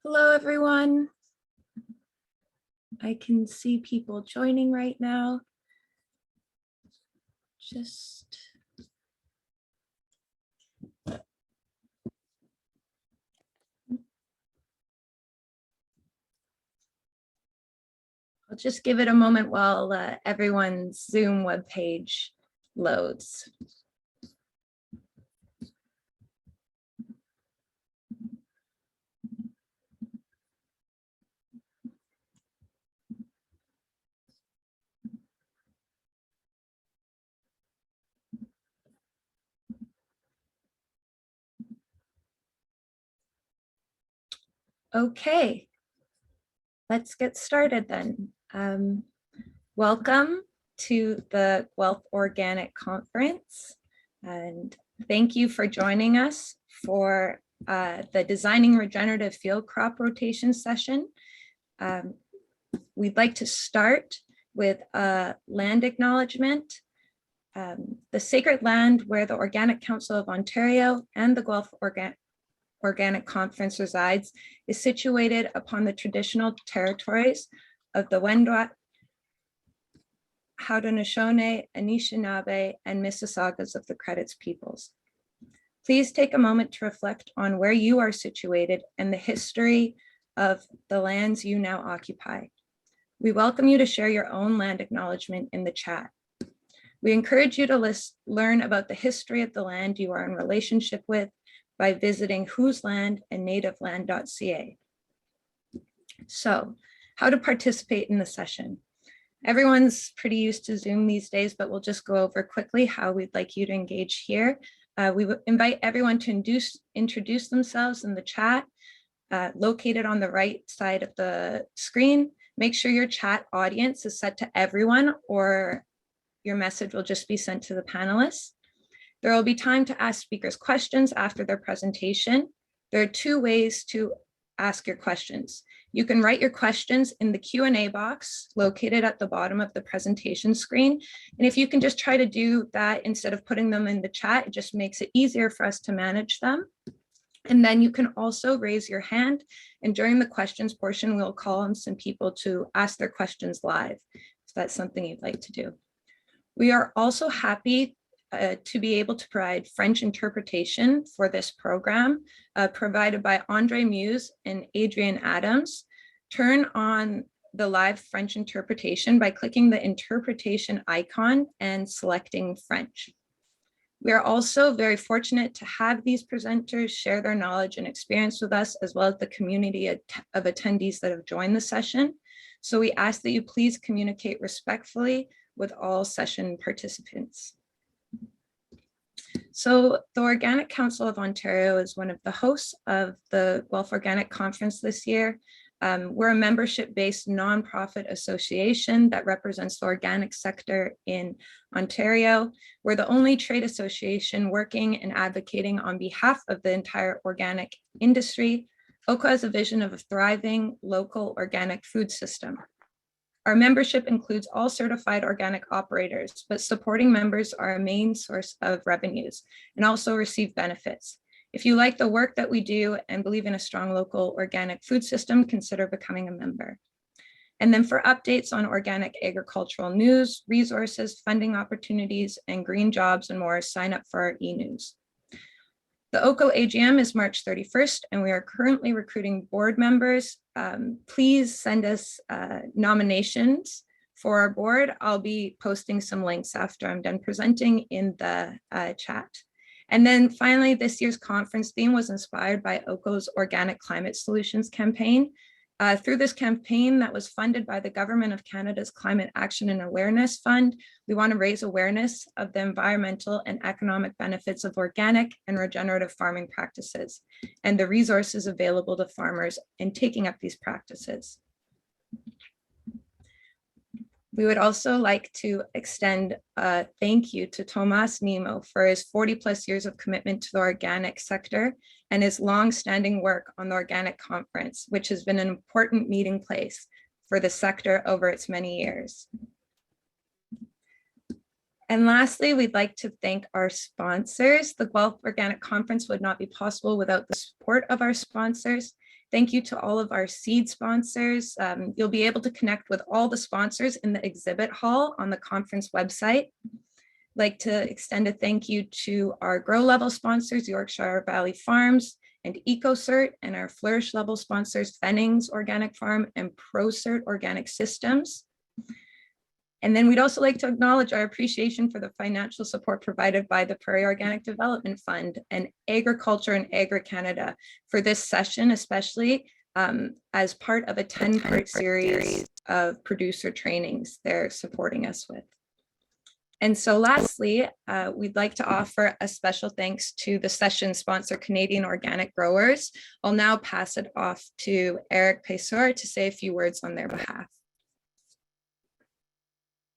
Hello, everyone. I can see people joining right now. I'll just give it a moment while everyone's Zoom webpage loads. Okay, let's get started then. Welcome to the Guelph Organic Conference, and thank you for joining us for the Designing Regenerative Field Crop Rotation session. We'd like to start with a land acknowledgement. The sacred land where the Organic Council of Ontario and the Guelph Organic Conference resides is situated upon the traditional territories of the Wendat, Haudenosaunee, Anishinaabe, and Mississaugas of the Credits peoples. Please take a moment to reflect on where you are situated and the history of the lands you now occupy. We welcome you to share your own land acknowledgement in the chat. We encourage you to learn about the history of the land you are in relationship with by visiting Whose Land and nativeland.ca. So, how to participate in the session. Everyone's pretty used to Zoom these days, but we'll just go over quickly how we'd like you to engage here. We invite everyone to introduce themselves in the chat, located on the right side of the screen. Make sure your chat audience is set to everyone, or your message will just be sent to the panelists. There will be time to ask speakers questions after their presentation. There are two ways to ask your questions. You can write your questions in the Q&A box located at the bottom of the presentation screen. And if you can just try to do that instead of putting them in the chat, it just makes it easier for us to manage them. And then you can also raise your hand, and during the questions portion, we'll call on some people to ask their questions live, if that's something you'd like to do. We are also happy to be able to provide French interpretation for this program, provided by Andre Muse and Adrian Adams. Turn on the live French interpretation by clicking the interpretation icon and selecting French. We are also very fortunate to have these presenters share their knowledge and experience with us, as well as the community of attendees that have joined the session. So we ask that you please communicate respectfully with all session participants. So the Organic Council of Ontario is one of the hosts of the Guelph Organic Conference this year. We're a membership-based nonprofit association that represents the organic sector in Ontario. We're the only trade association working and advocating on behalf of the entire organic industry. OCA has a vision of a thriving local organic food system. Our membership includes all certified organic operators, but supporting members are a main source of revenues and also receive benefits. If you like the work that we do and believe in a strong local organic food system, consider becoming a member. And then for updates on organic agricultural news, resources, funding opportunities, and green jobs and more, sign up for our e-news. The OCO AGM is March 31st, and we are currently recruiting board members. Please send us nominations for our board. I'll be posting some links after I'm done presenting in the chat. And then finally, this year's conference theme was inspired by OCO's Organic Climate Solutions campaign. Through this campaign that was funded by the Government of Canada's Climate Action and Awareness Fund, we want to raise awareness of the environmental and economic benefits of organic and regenerative farming practices and the resources available to farmers in taking up these practices. We would also like to extend a thank you to Tomas Nemo for his 40+ years of commitment to the organic sector and his long-standing work on the Organic Conference, which has been an important meeting place for the sector over its many years. And lastly, we'd like to thank our sponsors. The Guelph Organic Conference would not be possible without the support of our sponsors. Thank you to all of our seed sponsors. You'll be able to connect with all the sponsors in the exhibit hall on the conference website. I'd like to extend a thank you to our grow level sponsors, Yorkshire Valley Farms and EcoCert, and our flourish level sponsors, Fennings Organic Farm and ProCert Organic Systems. And then we'd also like to acknowledge our appreciation for the financial support provided by the Prairie Organic Development Fund and Agriculture and Agri-Canada for this session, especially as part of a 10-part series of producer trainings they're supporting us with. And so lastly, we'd like to offer a special thanks to the session sponsor, Canadian Organic Growers. I'll now pass it off to Eric Pesor to say a few words on their behalf.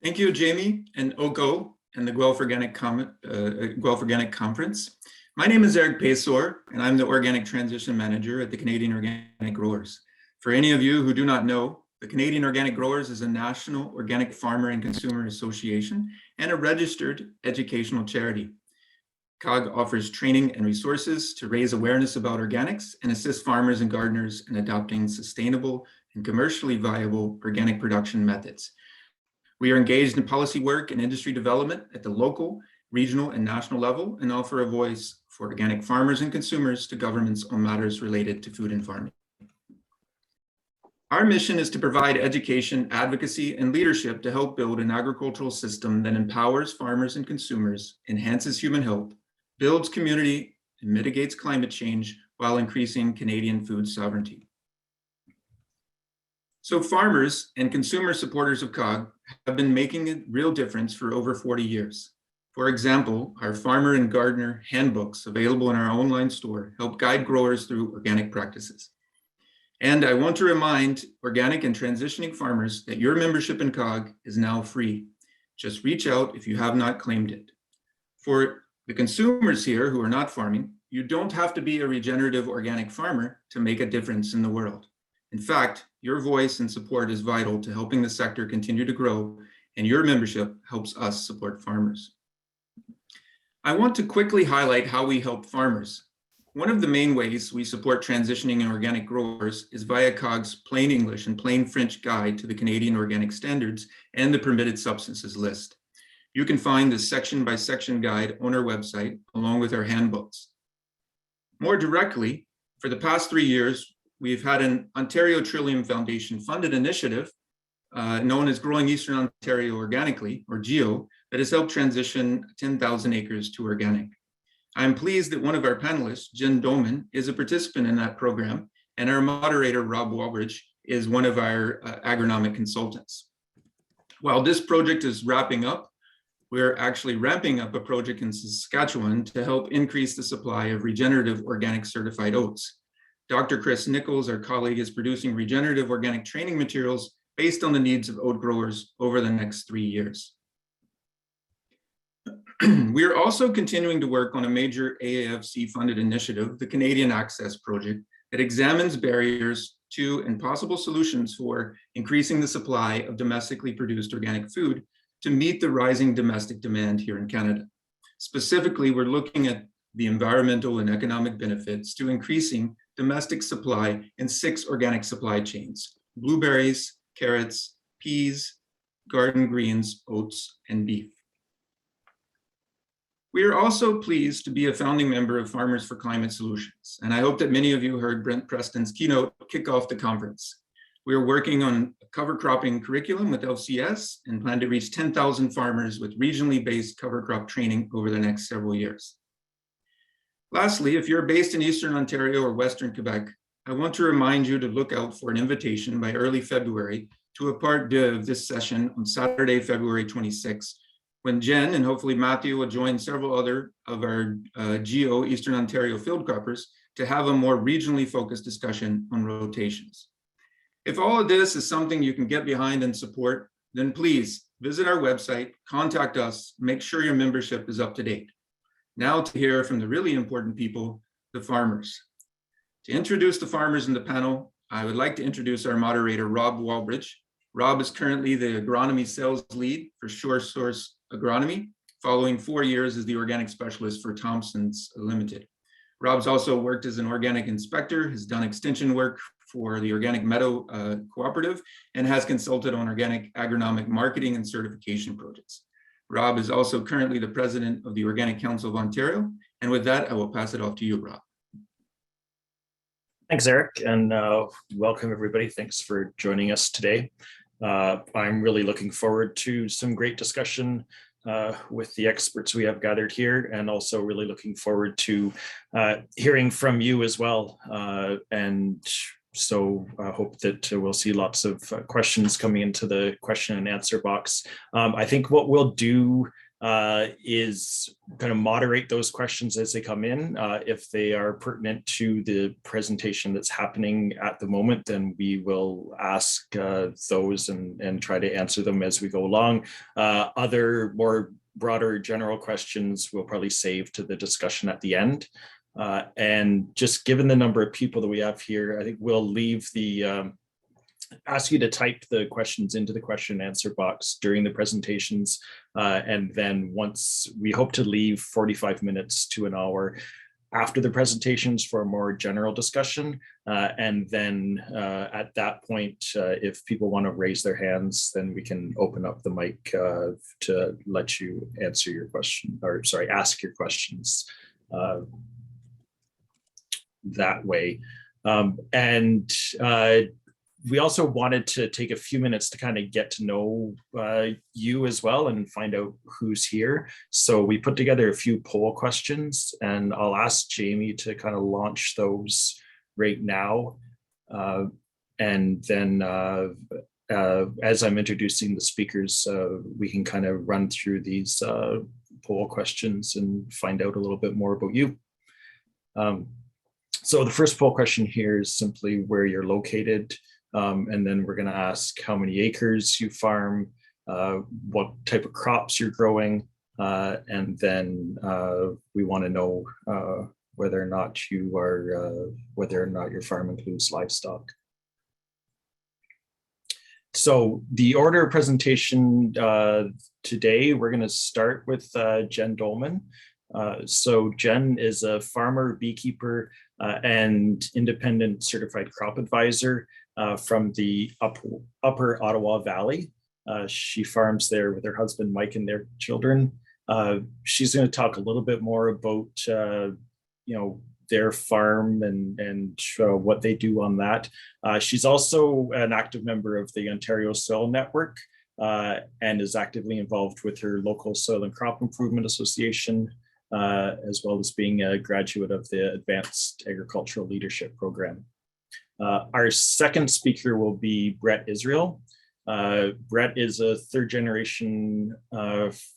Thank you, Jamie and OGO and the Guelph Organic Conference. My name is Eric Pesor, and I'm the Organic Transition Manager at the Canadian Organic Growers. For any of you who do not know, the Canadian Organic Growers is a national organic farmer and consumer association and a registered educational charity. COG offers training and resources to raise awareness about organics and assist farmers and gardeners in adopting sustainable and commercially viable organic production methods. We are engaged in policy work and industry development at the local, regional, and national level, and offer a voice for organic farmers and consumers to governments on matters related to food and farming. Our mission is to provide education, advocacy, and leadership to help build an agricultural system that empowers farmers and consumers, enhances human health, builds community, and mitigates climate change while increasing Canadian food sovereignty. So farmers and consumer supporters of COG have been making a real difference for over 40 years. For example, our farmer and gardener handbooks available in our online store help guide growers through organic practices. And I want to remind organic and transitioning farmers that your membership in COG is now free. Just reach out if you have not claimed it. For the consumers here who are not farming, you don't have to be a regenerative organic farmer to make a difference in the world. In fact, your voice and support is vital to helping the sector continue to grow, and your membership helps us support farmers. I want to quickly highlight how we help farmers. One of the main ways we support transitioning and organic growers is via COG's Plain English and Plain French Guide to the Canadian Organic Standards and the Permitted Substances List. You can find the section-by-section guide on our website, along with our handbooks. More directly, for the past 3 years, we've had an Ontario Trillium Foundation funded initiative known as Growing Eastern Ontario Organically, or GEO, that has helped transition 10,000 acres to organic. I'm pleased that one of our panelists, Jen Doman, is a participant in that program, and our moderator, Rob Walbridge, is one of our agronomic consultants. While this project is wrapping up, we're actually ramping up a project in Saskatchewan to help increase the supply of regenerative organic certified oats. Dr. Chris Nichols, our colleague, is producing regenerative organic training materials based on the needs of oat growers over the next 3 years. We are also continuing to work on a major AAFC-funded initiative, the Canadian Access Project, that examines barriers to and possible solutions for increasing the supply of domestically produced organic food to meet the rising domestic demand here in Canada. Specifically, we're looking at the environmental and economic benefits to increasing domestic supply in 6 organic supply chains: blueberries, carrots, peas, garden greens, oats, and beef. We are also pleased to be a founding member of Farmers for Climate Solutions, and I hope that many of you heard Brent Preston's keynote kick off the conference. We are working on a cover cropping curriculum with LCS and plan to reach 10,000 farmers with regionally based cover crop training over the next several years. Lastly, if you're based in Eastern Ontario or Western Quebec, I want to remind you to look out for an invitation by early February to a part 2 of this session on Saturday, February 26th, when Jen and hopefully Matthew will join several other of our GEO Eastern Ontario field croppers to have a more regionally focused discussion on rotations. If all of this is something you can get behind and support, then please visit our website, contact us, make sure your membership is up to date. Now to hear from the really important people, the farmers. To introduce the farmers in the panel, I would like to introduce our moderator, Rob Walbridge. Rob is currently the agronomy sales lead for Shore Source Agronomy, following 4 years as the organic specialist for Thompson's Limited. Rob's also worked as an organic inspector, has done extension work for the Organic Meadow Cooperative, and has consulted on organic agronomic marketing and certification projects. Rob is also currently the president of the Organic Council of Ontario. And with that, I will pass it off to you, Rob. Thanks, Eric, and welcome everybody. Thanks for joining us today. I'm really looking forward to some great discussion with the experts we have gathered here, and also really looking forward to hearing from you as well. And so I hope that we'll see lots of questions coming into the question and answer box. I think what we'll do is kind of moderate those questions as they come in. If they are pertinent to the presentation that's happening at the moment, then we will ask those and try to answer them as we go along. Other more broader general questions we'll probably save to the discussion at the end. And just given the number of people that we have here, I think we'll leave the ask you to type the questions into the question and answer box during the presentations. And then once we hope to leave 45 minutes to an hour after the presentations for a more general discussion. And then at that point, if people want to raise their hands, then we can open up the mic to let you answer your question, or sorry, ask your questions that way. We also wanted to take a few minutes to kind of get to know you as well and find out who's here. So we put together a few poll questions, and I'll ask Jamie to kind of launch those right now. And then as I'm introducing the speakers, we can kind of run through these poll questions and find out a little bit more about you. So the first poll question here is simply where you're located. And then we're going to ask how many acres you farm, what type of crops you're growing, and then we want to know whether or not your farm includes livestock. So the order of presentation today, we're going to start with Jen Doman. So Jen is a farmer, beekeeper, and independent certified crop advisor from the upper Ottawa Valley. She farms there with her husband, Mike, and their children. She's going to talk a little bit more about, their farm and what they do on that. She's also an active member of the Ontario Soil Network and is actively involved with her local Soil and Crop Improvement Association, as well as being a graduate of the Advanced Agricultural Leadership Program. Our second speaker will be Brett Israel. Brett is a third generation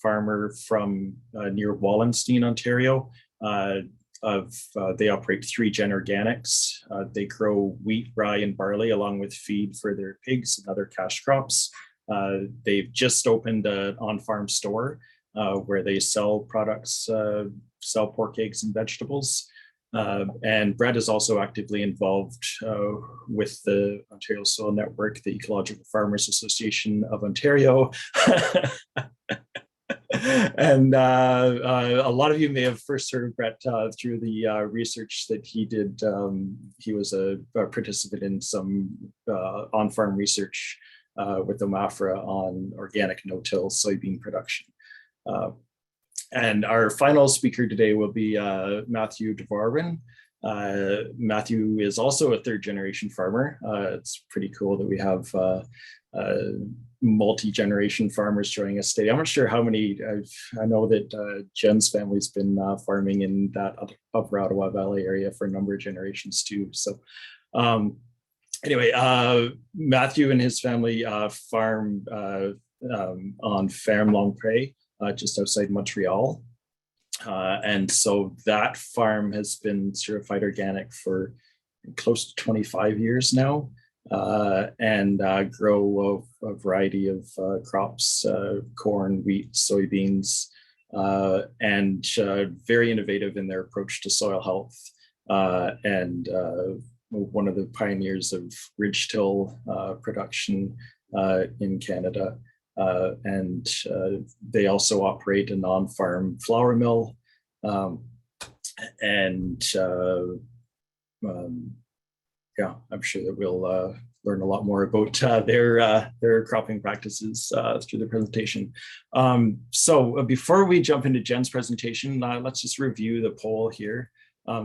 farmer from near Wallenstein, Ontario. They operate 3Gen Organics. They grow wheat, rye, and barley along with feed for their pigs and other cash crops. They've just opened an on-farm store where they sell products, sell pork, eggs, and vegetables. And Brett is also actively involved with the Ontario Soil Network, the Ecological Farmers Association of Ontario. And a lot of you may have first heard of Brett through the research that he did. He was a participant in some on-farm research with the MAFRA on organic no-till soybean production. And our final speaker today will be Matthew Davarin. Matthew is also a third generation farmer. It's pretty cool that we have multi-generation farmers joining us today. I'm not sure how many, I know that Jen's family's been farming in that upper Ottawa Valley area for a number of generations too. So anyway, Matthew and his family farm on Fermes Longprés, just outside Montreal. And so that farm has been certified organic for close to 25 years now, and grow a variety of crops, corn, wheat, soybeans, and very innovative in their approach to soil health, and one of the pioneers of ridge-till production in Canada. And they also operate a non-farm flour mill. And yeah, I'm sure that we'll learn a lot more about their cropping practices through the presentation. So before we jump into Jen's presentation, let's just review the poll here.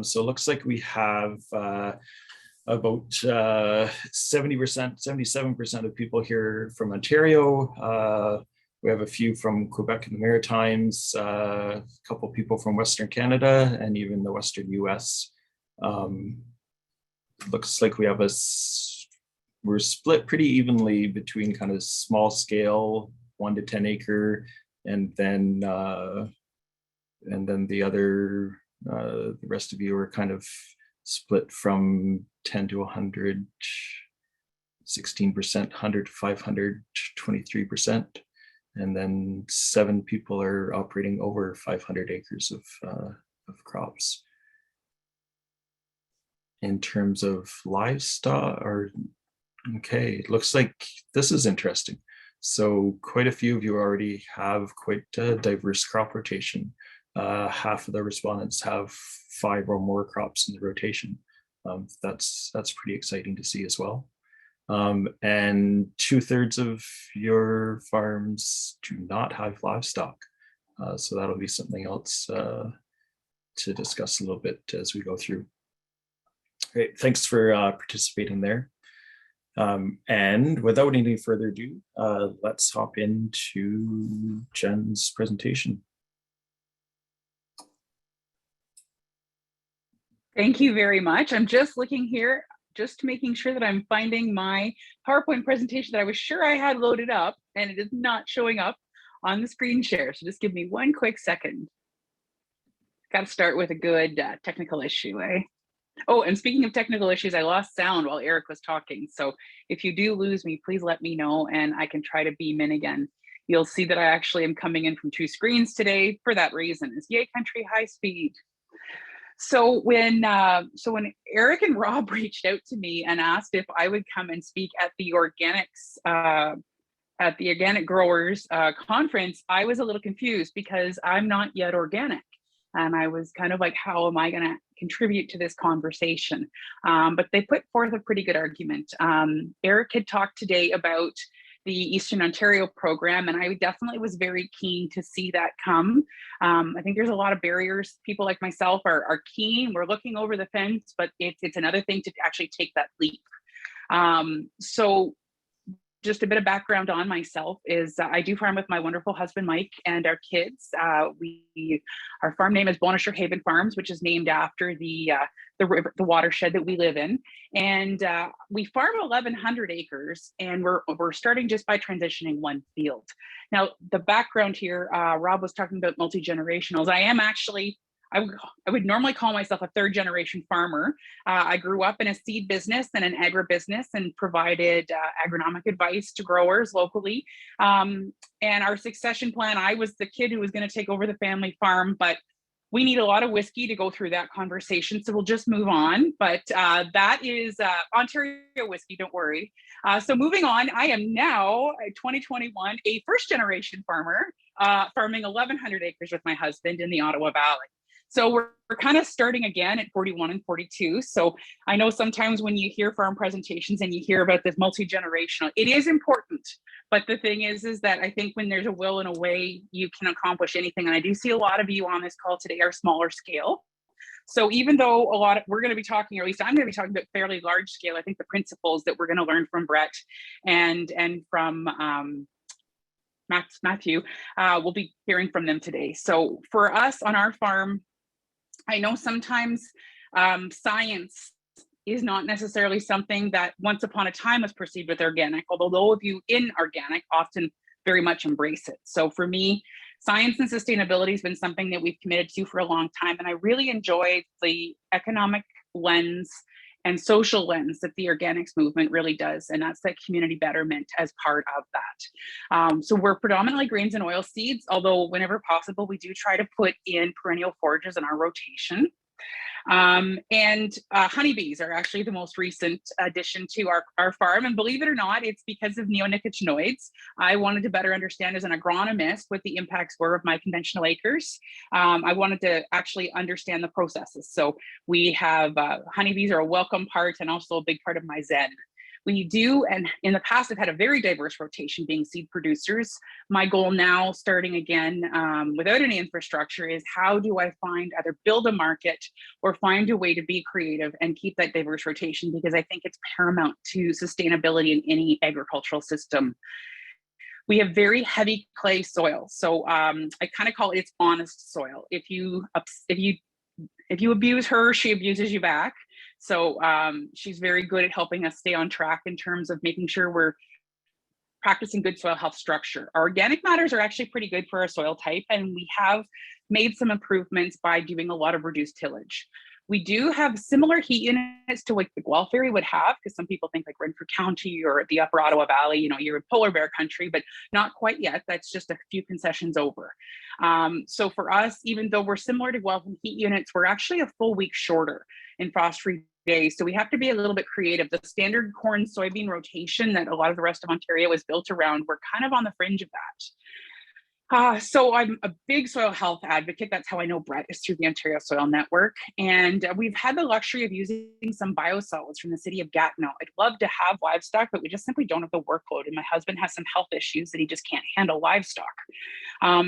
So it looks like we have about 70%, 77% of people here from Ontario. We have a few from Quebec and the Maritimes, a couple people from Western Canada, and even the Western US. Looks like we have we're split pretty evenly between kind of small scale, 1 to 10 acre, and then the rest of you are kind of split from 10 to 100, 16%, 100 to 500, 23%. And then 7 people are operating over 500 acres of crops. In terms of livestock, okay, it looks like this is interesting. So quite a few of you already have quite a diverse crop rotation. Half of the respondents have 5 or more crops in the rotation. That's pretty exciting to see as well. And 2/3 of your farms do not have livestock. So that'll be something else to discuss a little bit as we go through. Great, thanks for participating there. And without any further ado, let's hop into Jen's presentation. Thank you very much. I'm just looking here, just making sure that I'm finding my PowerPoint presentation that I was sure I had loaded up, and it is not showing up on the screen share. So just give me one quick second. Got to start with a good technical issue, eh? Oh, and speaking of technical issues, I lost sound while Eric was talking. So if you do lose me, please let me know and I can try to beam in again. You'll see that I actually am coming in from 2 screens today for that reason. It's Yay Country High Speed. So when Eric and Rob reached out to me and asked if I would come and speak at the organics at the Organic Growers conference, I was a little confused because I'm not yet organic. And I was kind of like, how am I going to contribute to this conversation? But they put forth a pretty good argument. Eric had talked today about the Eastern Ontario program, and I definitely was very keen to see that come. I think there's a lot of barriers. People like myself are keen. We're looking over the fence, but it's another thing to actually take that leap. So just a bit of background on myself is I do farm with my wonderful husband, Mike, and our kids. Our farm name is Bonnechere Haven Farms, which is named after the river, the watershed that we live in. And we farm 1,100 acres, and we're starting just by transitioning 1 field. Now, the background here, Rob was talking about multi-generationals. I am actually, I would normally call myself a 3rd generation farmer. I grew up in a seed business and an agribusiness and provided agronomic advice to growers locally. And our succession plan, I was the kid who was going to take over the family farm, but we need a lot of whiskey to go through that conversation. So we'll just move on. But that is Ontario whiskey, don't worry. So moving on, I am now, 2021, a 1st generation farmer, farming 1,100 acres with my husband in the Ottawa Valley. So we're kind of starting again at 41 and 42. So I know sometimes when you hear farm presentations and you hear about this multi-generational, it is important. But the thing is that I think when there's a will and a way, you can accomplish anything. And I do see a lot of you on this call today are smaller scale. So even though we're going to be talking, or at least I'm going to be talking about fairly large scale, I think the principles that we're going to learn from Brett and from Matthew, we'll be hearing from them today. So for us on our farm, I know sometimes science is not necessarily something that once upon a time was perceived with organic, although those of you in organic often very much embrace it. So for me, science and sustainability has been something that we've committed to for a long time. And I really enjoy the economic lens and social lens that the organics movement really does. And that's that community betterment as part of that. So we're predominantly grains and oil seeds, although whenever possible, we do try to put in perennial forages in our rotation. And honeybees are actually the most recent addition to our farm. And believe it or not, it's because of neonicotinoids. I wanted to better understand as an agronomist what the impacts were of my conventional acres. I wanted to actually understand the processes. So we have honeybees are a welcome part and also a big part of my zen. We do, and in the past, I've had a very diverse rotation being seed producers. My goal now, starting again without any infrastructure, is how do I find either build a market or find a way to be creative and keep that diverse rotation, because I think it's paramount to sustainability in any agricultural system. We have very heavy clay soil. So I kind of call it, it's honest soil. If you abuse her, she abuses you back. So she's very good at helping us stay on track in terms of making sure we're practicing good soil health structure. Our organic matters are actually pretty good for our soil type, and we have made some improvements by doing a lot of reduced tillage. We do have similar heat units to what the Guelph area would have, because some people think like Renfrew County or the Upper Ottawa Valley, you know, you're in polar bear country, but not quite yet. That's just a few concessions over. So for us, even though we're similar to Guelph in heat units, we're actually a full week shorter in frost-free days. So we have to be a little bit creative. The standard corn soybean rotation that a lot of the rest of Ontario is built around, we're kind of on the fringe of that. So I'm a big soil health advocate. That's how I know Brett is through the Ontario Soil Network. And we've had the luxury of using some biosolids from the city of Gatineau. I'd love to have livestock, but we just simply don't have the workload. And my husband has some health issues that he just can't handle livestock.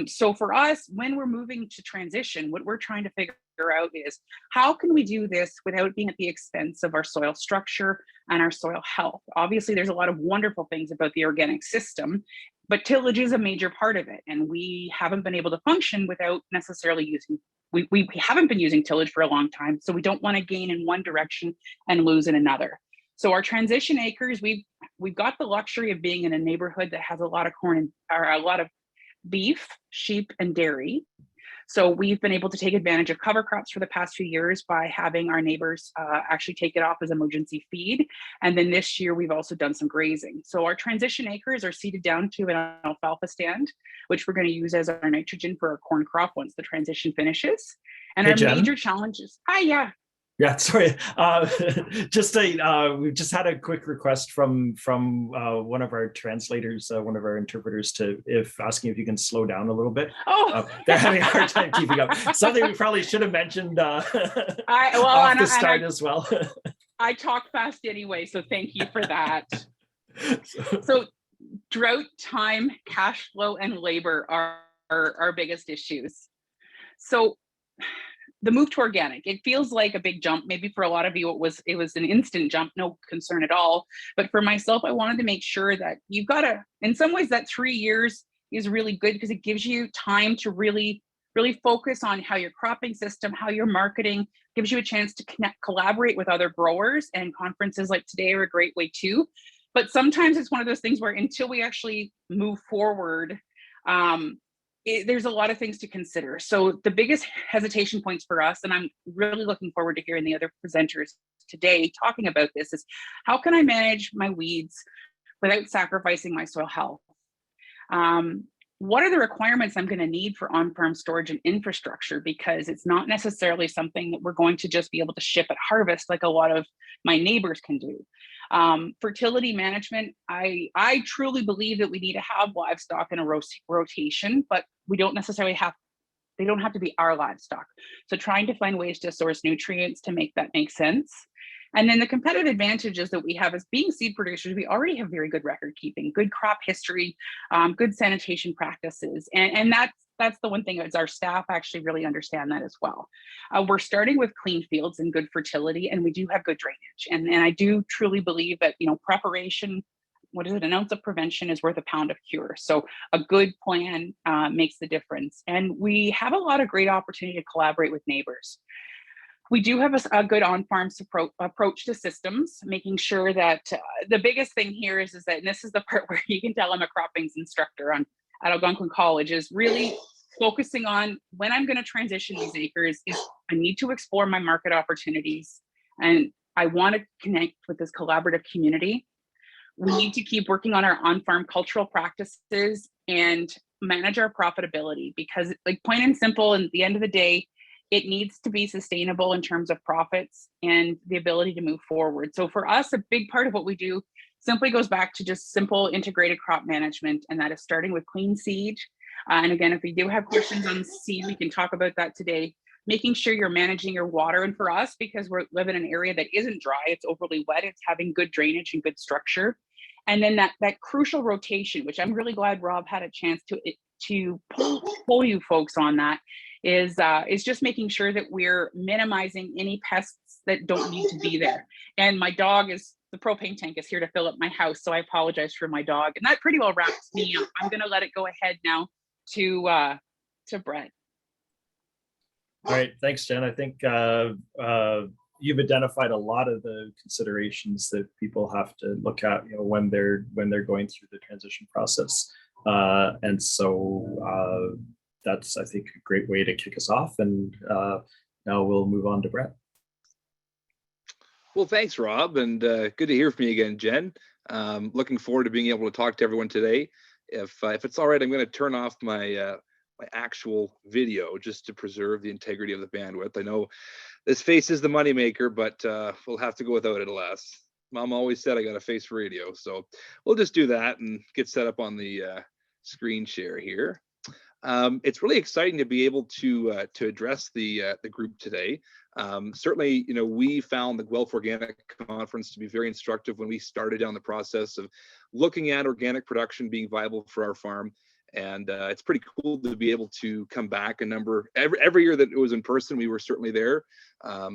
So for us, when we're moving to transition, what we're trying to figure out is how can we do this without being at the expense of our soil structure and our soil health? Obviously, there's a lot of wonderful things about the organic system, but tillage is a major part of it. And we haven't been able to function without necessarily using, we haven't been using tillage for a long time. So we don't want to gain in one direction and lose in another. So our transition acres, we've got the luxury of being in a neighborhood that has a lot of corn or a lot of beef, sheep, and dairy. So we've been able to take advantage of cover crops for the past few years by having our neighbors actually take it off as emergency feed. And then this year, we've also done some grazing. So our transition acres are seeded down to an alfalfa stand, which we're going to use as our nitrogen for our corn crop once the transition finishes. And Hey, our Jen. major challenges, Yeah, sorry. We've just had a quick request from one of our translators, one of our interpreters, asking if you can slow down a little bit. They're having a hard time keeping up. Something we probably should have mentioned off the start as well. I talk fast anyway, so thank you for that. So drought, time, cash flow, and labor are our biggest issues. So the move to organic, it feels like a big jump. Maybe for a lot of you, it was an instant jump, no concern at all. But for myself, I wanted to make sure that you've got to, in some ways, that 3 years is really good because it gives you time to really focus on how your cropping system, how your marketing, gives you a chance to collaborate with other growers, and conferences like today are a great way too. But sometimes it's one of those things where until we actually move forward, there's a lot of things to consider. So the biggest hesitation points for us, and I'm really looking forward to hearing the other presenters today talking about this, is how can I manage my weeds without sacrificing my soil health? What are the requirements I'm going to need for on-farm storage and infrastructure? Because it's not necessarily something that we're going to just be able to ship at harvest like a lot of my neighbors can do. Fertility management, I truly believe that we need to have livestock in a rotation, but we don't necessarily they don't have to be our livestock. So trying to find ways to source nutrients to make that make sense. And then the competitive advantages that we have as being seed producers, we already have very good record keeping, good crop history, good sanitation practices. And that's the one thing is our staff actually really understand that as well. We're starting with clean fields and good fertility, and we do have good drainage. And I do truly believe that, preparation, an ounce of prevention is worth a pound of cure. So a good plan makes the difference. And we have a lot of great opportunity to collaborate with neighbors. We do have a good on-farm approach to systems, making sure that the biggest thing here is that, and this is the part where you can tell I'm a croppings instructor at Algonquin College, is really focusing on when I'm going to transition these acres is I need to explore my market opportunities, and I want to connect with this collaborative community. We need to keep working on our on-farm cultural practices and manage our profitability, because, like, plain and simple, and at the end of the day, it needs to be sustainable in terms of profits and the ability to move forward. So for us, a big part of what we do simply goes back to just simple integrated crop management, and that is starting with clean seed. And again, if we do have questions on seed, we can talk about that today. Making sure you're managing your water. And for us, because we live in an area that isn't dry, it's overly wet, it's having good drainage and good structure. And then that crucial rotation, which I'm really glad Rob had a chance to pull you folks on that, is just making sure that we're minimizing any pests that don't need to be there. And my dog is, the propane tank is here to fill up my house, so I apologize for my dog. And that pretty well wraps me up. I'm going to let it go ahead now to Brett. All right, thanks, Jen. I think you've identified a lot of the considerations that people have to look at, when they're going through the transition process, and so that's, I think, a great way to kick us off. And now we'll move on to Brett. Well, thanks, Rob, and good to hear from you again, Jen. Looking forward to being able to talk to everyone today. If it's all right, I'm going to turn off my my actual video just to preserve the integrity of the bandwidth. I know this face is the moneymaker, but we'll have to go without it, alas. Mom always said I got a face for radio, so we'll just do that and get set up on the screen share here. It's really exciting to be able to address the group today. Certainly, we found the Guelph Organic Conference to be very instructive when we started down the process of looking at organic production being viable for our farm. And it's pretty cool to be able to come back every year that it was in person. We were certainly there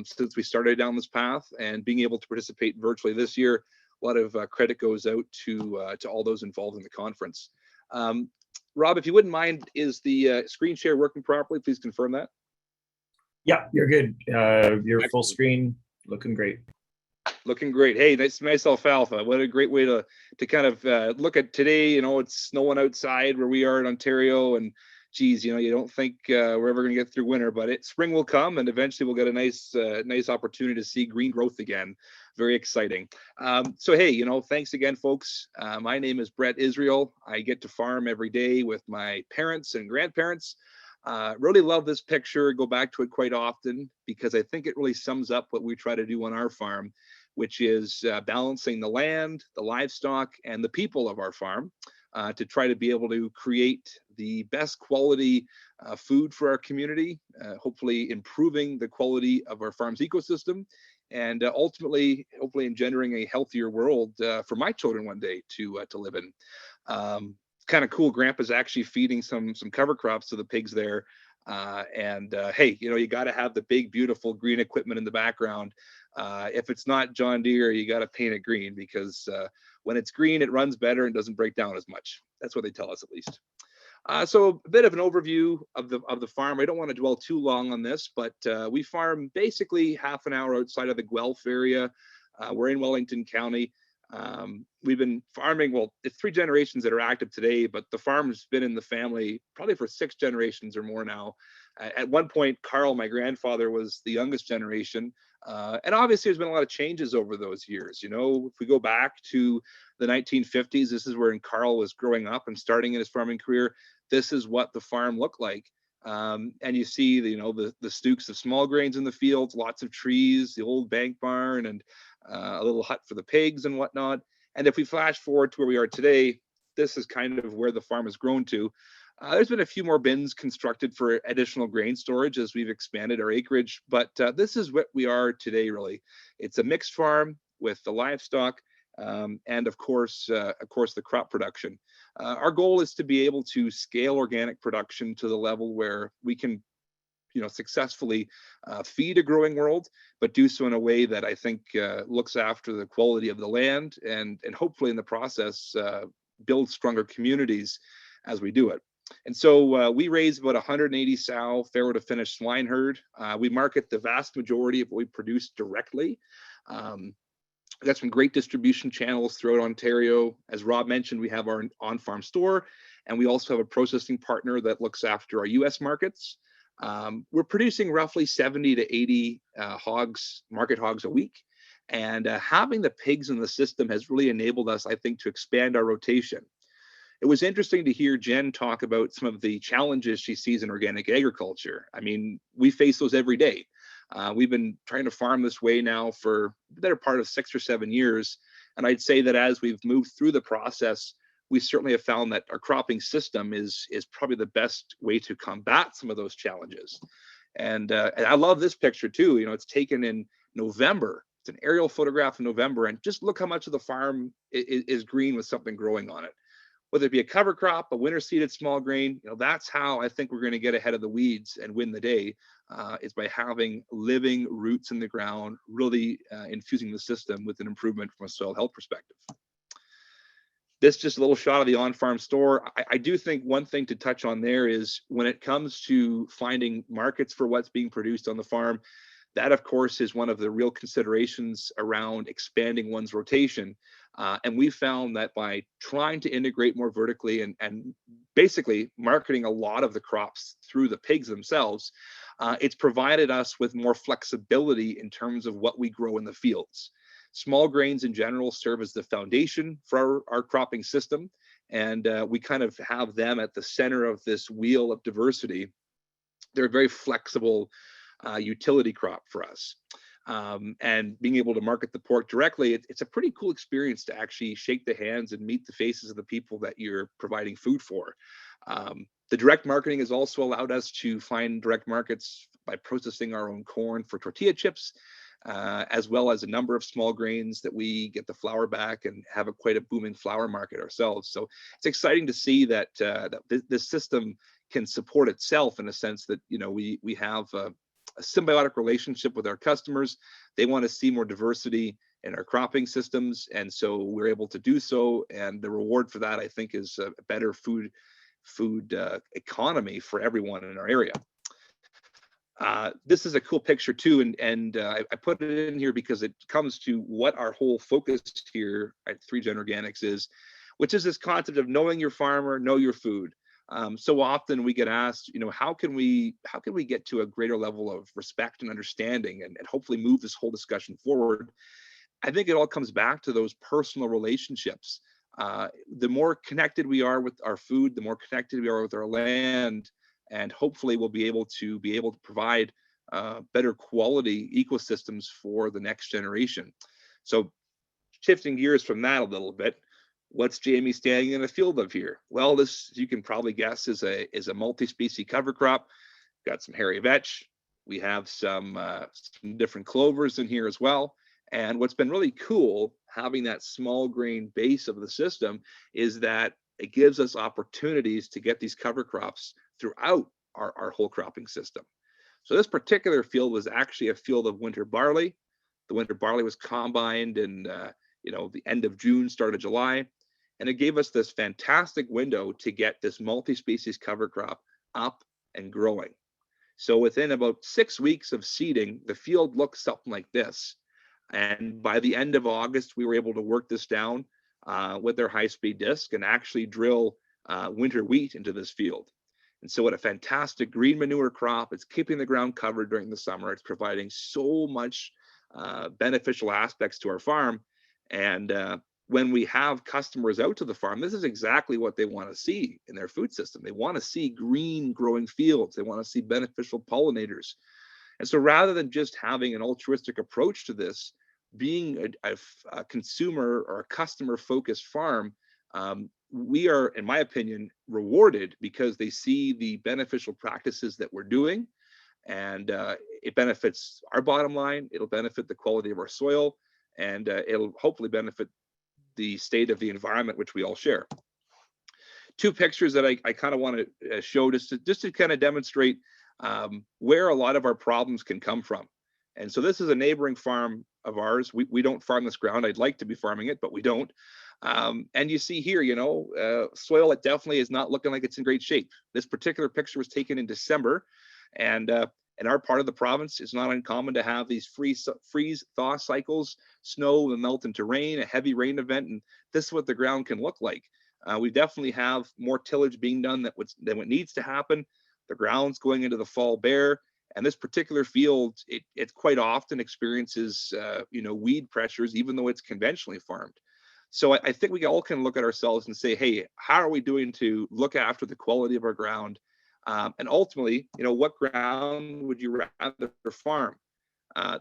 since we started down this path, and being able to participate virtually this year, a lot of credit goes out to all those involved in the conference. Rob, if you wouldn't mind, is the screen share working properly? Please confirm that. Yeah, you're good. You're full screen, looking great. Looking great. Hey, nice alfalfa. What a great way to kind of look at today. It's snowing outside where we are in Ontario, and geez, you don't think we're ever going to get through winter, but spring will come, and eventually we'll get a nice opportunity to see green growth again. Very exciting. So hey, thanks again, folks. My name is Brett Israel. I get to farm every day with my parents and grandparents. Really love this picture. Go back to it quite often because I think it really sums up what we try to do on our farm, which is balancing the land, the livestock, and the people of our farm to try to be able to create the best quality food for our community, hopefully improving the quality of our farm's ecosystem, and ultimately, hopefully engendering a healthier world for my children one day to live in. Kind of cool. Grandpa's actually feeding some cover crops to the pigs there. Hey, you got to have the big, beautiful green equipment in the background. If it's not John Deere, you got to paint it green because when it's green, it runs better and doesn't break down as much. That's what they tell us, at least. So a bit of an overview of the farm. I don't want to dwell too long on this, but we farm basically half an hour outside of the Guelph area. We're in Wellington County. We've been farming, well, it's 3 generations that are active today, but the farm's been in the family probably for 6 generations or more now. At one point, Carl, my grandfather, was the youngest generation. And obviously there's been a lot of changes over those years. If we go back to the 1950s, this is where Carl was growing up and starting in his farming career. This is what the farm looked like. And you see, the stooks of small grains in the fields, lots of trees, the old bank barn, and a little hut for the pigs and whatnot. And if we flash forward to where we are today, this is kind of where the farm has grown to. There's been a few more bins constructed for additional grain storage as we've expanded our acreage, but this is what we are today, really. It's a mixed farm with the livestock and of course the crop production. Our goal is to be able to scale organic production to the level where we can successfully feed a growing world, but do so in a way that I think looks after the quality of the land and hopefully in the process build stronger communities as we do it. And so we raise about 180 sow farrow to finish swine herd. We market the vast majority of what we produce directly. We've got some great distribution channels throughout Ontario. As Rob mentioned, we have our on-farm store, and we also have a processing partner that looks after our US markets. We're producing roughly 70 to 80 market hogs a week. And having the pigs in the system has really enabled us, I think, to expand our rotation. it was interesting to hear Jen talk about some of the challenges she sees in organic agriculture. I mean, we face those every day. We've been trying to farm this way now for the better part of 6 or 7 years. And I'd say that as we've moved through the process, we certainly have found that our cropping system is probably the best way to combat some of those challenges. And I love this picture too. You know, it's taken in November. It's an aerial photograph in November, and just look how much of the farm is green with something growing on it. Whether it be a cover crop, a winter seeded small grain, you know, that's how I think we're going to get ahead of the weeds and win the day, is by having living roots in the ground, really infusing the system with an improvement from a soil health perspective. This is just a little shot of the on-farm store. I do think one thing to touch on there is when it comes to finding markets for what's being produced on the farm, that of course is one of the real considerations around expanding one's rotation. And we found that by trying to integrate more vertically and basically marketing a lot of the crops through the pigs themselves, it's provided us with more flexibility in terms of what we grow in the fields. Small grains in general serve as the foundation for our cropping system, and we kind of have them at the center of this wheel of diversity. They're a very flexible utility crop for us. And being able to market the pork directly, it's a pretty cool experience to actually shake the hands and meet the faces of the people that you're providing food for. The direct marketing has also allowed us to find direct markets by processing our own corn for tortilla chips, as well as a number of small grains that we get the flour back and have quite a booming flour market ourselves. So it's exciting to see that, this system can support itself in a sense that, you know, we have a symbiotic relationship with our customers. They want to see more diversity in our cropping systems, and so we're able to do so. And the reward for that, I think, is a better food economy for everyone in our area. This is a cool picture too, and I put it in here because it comes to what our whole focus here at 3Gen Organics is, which is this concept of knowing your farmer, know your food. So often we get asked, you know, how can we get to a greater level of respect and understanding and hopefully move this whole discussion forward? I think it all comes back to those personal relationships. The more connected we are with our food, the more connected we are with our land, and hopefully we'll be able to provide better quality ecosystems for the next generation. So shifting gears from that a little bit, what's Jamie standing in a field of here? Well, this, you can probably guess, is a multi-species cover crop. Got some hairy vetch. We have some different clovers in here as well. And what's been really cool, having that small grain base of the system, is that it gives us opportunities to get these cover crops throughout our whole cropping system. So this particular field was actually a field of winter barley. The winter barley was combined in the end of June, start of July. And it gave us this fantastic window to get this multi-species cover crop up and growing. So within about 6 weeks of seeding, the field looked something like this. And by the end of August, we were able to work this down with their high-speed disc and actually drill winter wheat into this field. And so what a fantastic green manure crop. It's keeping the ground covered during the summer. It's providing so much beneficial aspects to our farm. And when we have customers out to the farm, this is exactly what they want to see in their food system. They want to see green growing fields. They want to see beneficial pollinators. And so rather than just having an altruistic approach to this, being a consumer or a customer focused farm, we are, in my opinion, rewarded because they see the beneficial practices that we're doing, and it benefits our bottom line. It'll benefit the quality of our soil, and it'll hopefully benefit the state of the environment, which we all share. Two pictures that I kind of want to show just to kind of demonstrate where a lot of our problems can come from. And so this is a neighboring farm of ours. We don't farm this ground. I'd like to be farming it, but we don't. And you see here, soil that definitely is not looking like it's in great shape. This particular picture was taken in December, and in our part of the province, it's not uncommon to have these freeze-thaw cycles, snow will melt into rain, a heavy rain event, and this is what the ground can look like. We definitely have more tillage being done than what needs to happen. The ground's going into the fall bare, and this particular field, it quite often experiences weed pressures, even though it's conventionally farmed. So I think we all can look at ourselves and say, hey, how are we doing to look after the quality of our ground? And ultimately, what ground would you rather farm?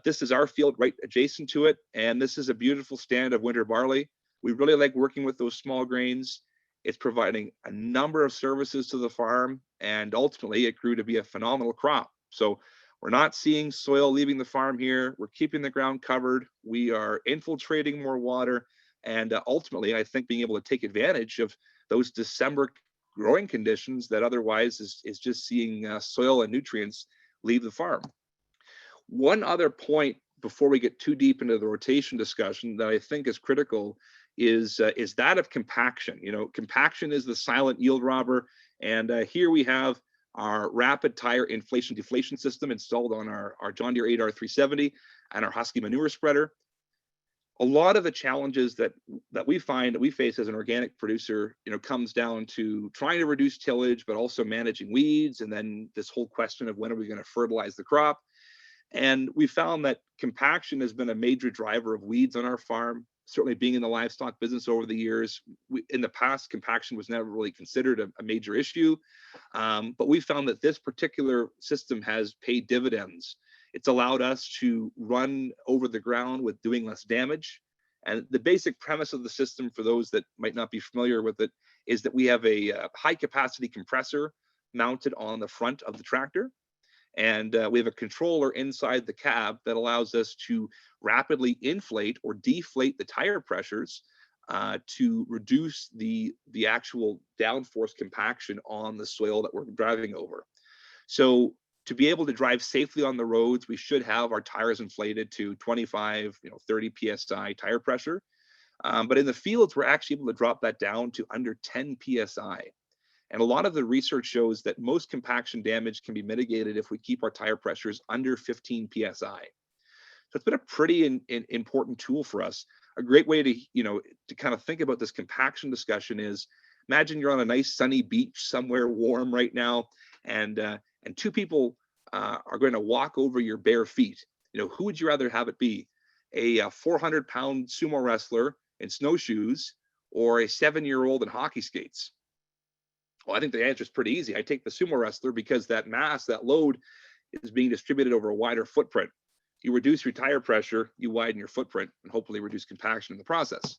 This is our field right adjacent to it, and this is a beautiful stand of winter barley. We really like working with those small grains. It's providing a number of services to the farm, and ultimately it grew to be a phenomenal crop. So we're not seeing soil leaving the farm here. We're keeping the ground covered. We are infiltrating more water. And ultimately, I think being able to take advantage of those December growing conditions that otherwise is just seeing soil and nutrients leave the farm. One other point before we get too deep into the rotation discussion that I think is critical is that of compaction. Compaction is the silent yield robber. And here we have our rapid tire inflation deflation system installed on our John Deere 8R 370 and our Husky manure spreader. A lot of the challenges that we find that we face as an organic producer, comes down to trying to reduce tillage, but also managing weeds, and then this whole question of when are we going to fertilize the crop. And we found that compaction has been a major driver of weeds on our farm. Certainly, being in the livestock business over the years, in the past, compaction was never really considered a major issue. But we found that this particular system has paid dividends. It's allowed us to run over the ground with doing less damage. And the basic premise of the system, for those that might not be familiar with it, is that we have a high capacity compressor mounted on the front of the tractor. And we have a controller inside the cab that allows us to rapidly inflate or deflate the tire pressures to reduce the actual downforce compaction on the soil that we're driving over. So to be able to drive safely on the roads, we should have our tires inflated to 25, 30 PSI tire pressure. But in the fields, we're actually able to drop that down to under 10 PSI. And a lot of the research shows that most compaction damage can be mitigated if we keep our tire pressures under 15 PSI. So it's been a pretty important tool for us. A great way to, to kind of think about this compaction discussion is, imagine you're on a nice sunny beach somewhere warm right now, and two people are going to walk over your bare feet. Who would you rather have it be? A 400-pound sumo wrestler in snowshoes or a 7-year-old in hockey skates? Well, I think the answer is pretty easy. I take the sumo wrestler because that mass, that load is being distributed over a wider footprint. You reduce your tire pressure, you widen your footprint, and hopefully reduce compaction in the process.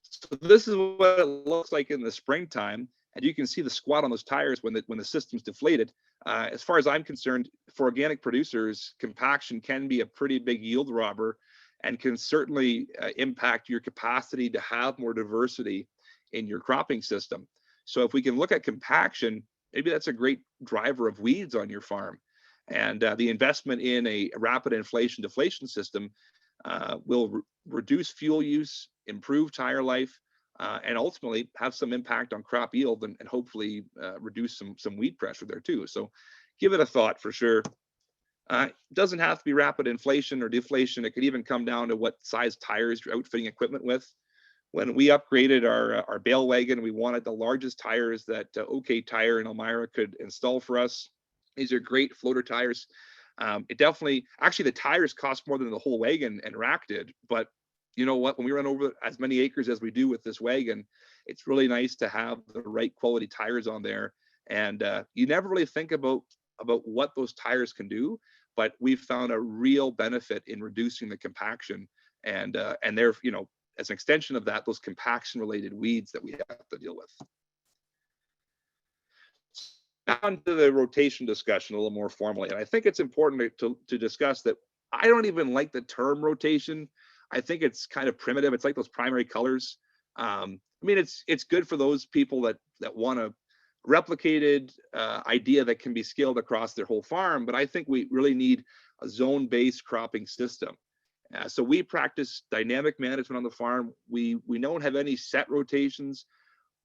So this is what it looks like in the springtime. And you can see the squat on those tires when the system's deflated. As far as I'm concerned, for organic producers, compaction can be a pretty big yield robber and can certainly impact your capacity to have more diversity in your cropping system. So if we can look at compaction, maybe that's a great driver of weeds on your farm. And the investment in a rapid inflation deflation system will reduce fuel use, improve tire life, and ultimately have some impact on crop yield and hopefully reduce some weed pressure there too. So give it a thought for sure. It doesn't have to be rapid inflation or deflation. It could even come down to what size tires you're outfitting equipment with. When we upgraded our bale wagon, we wanted the largest tires that OK Tire in Elmira could install for us. These are great floater tires. It definitely, actually the tires cost more than the whole wagon and rack did. But you know what, when we run over as many acres as we do with this wagon, it's really nice to have the right quality tires on there. And you never really think about what those tires can do, but we've found a real benefit in reducing the compaction and they're, as an extension of that, those compaction related weeds that we have to deal with. Now onto the rotation discussion a little more formally. And I think it's important to discuss that I don't even like the term rotation. I think it's kind of primitive. It's like those primary colors. I mean, it's good for those people that want a replicated idea that can be scaled across their whole farm. But I think we really need a zone-based cropping system. So we practice dynamic management on the farm. We don't have any set rotations.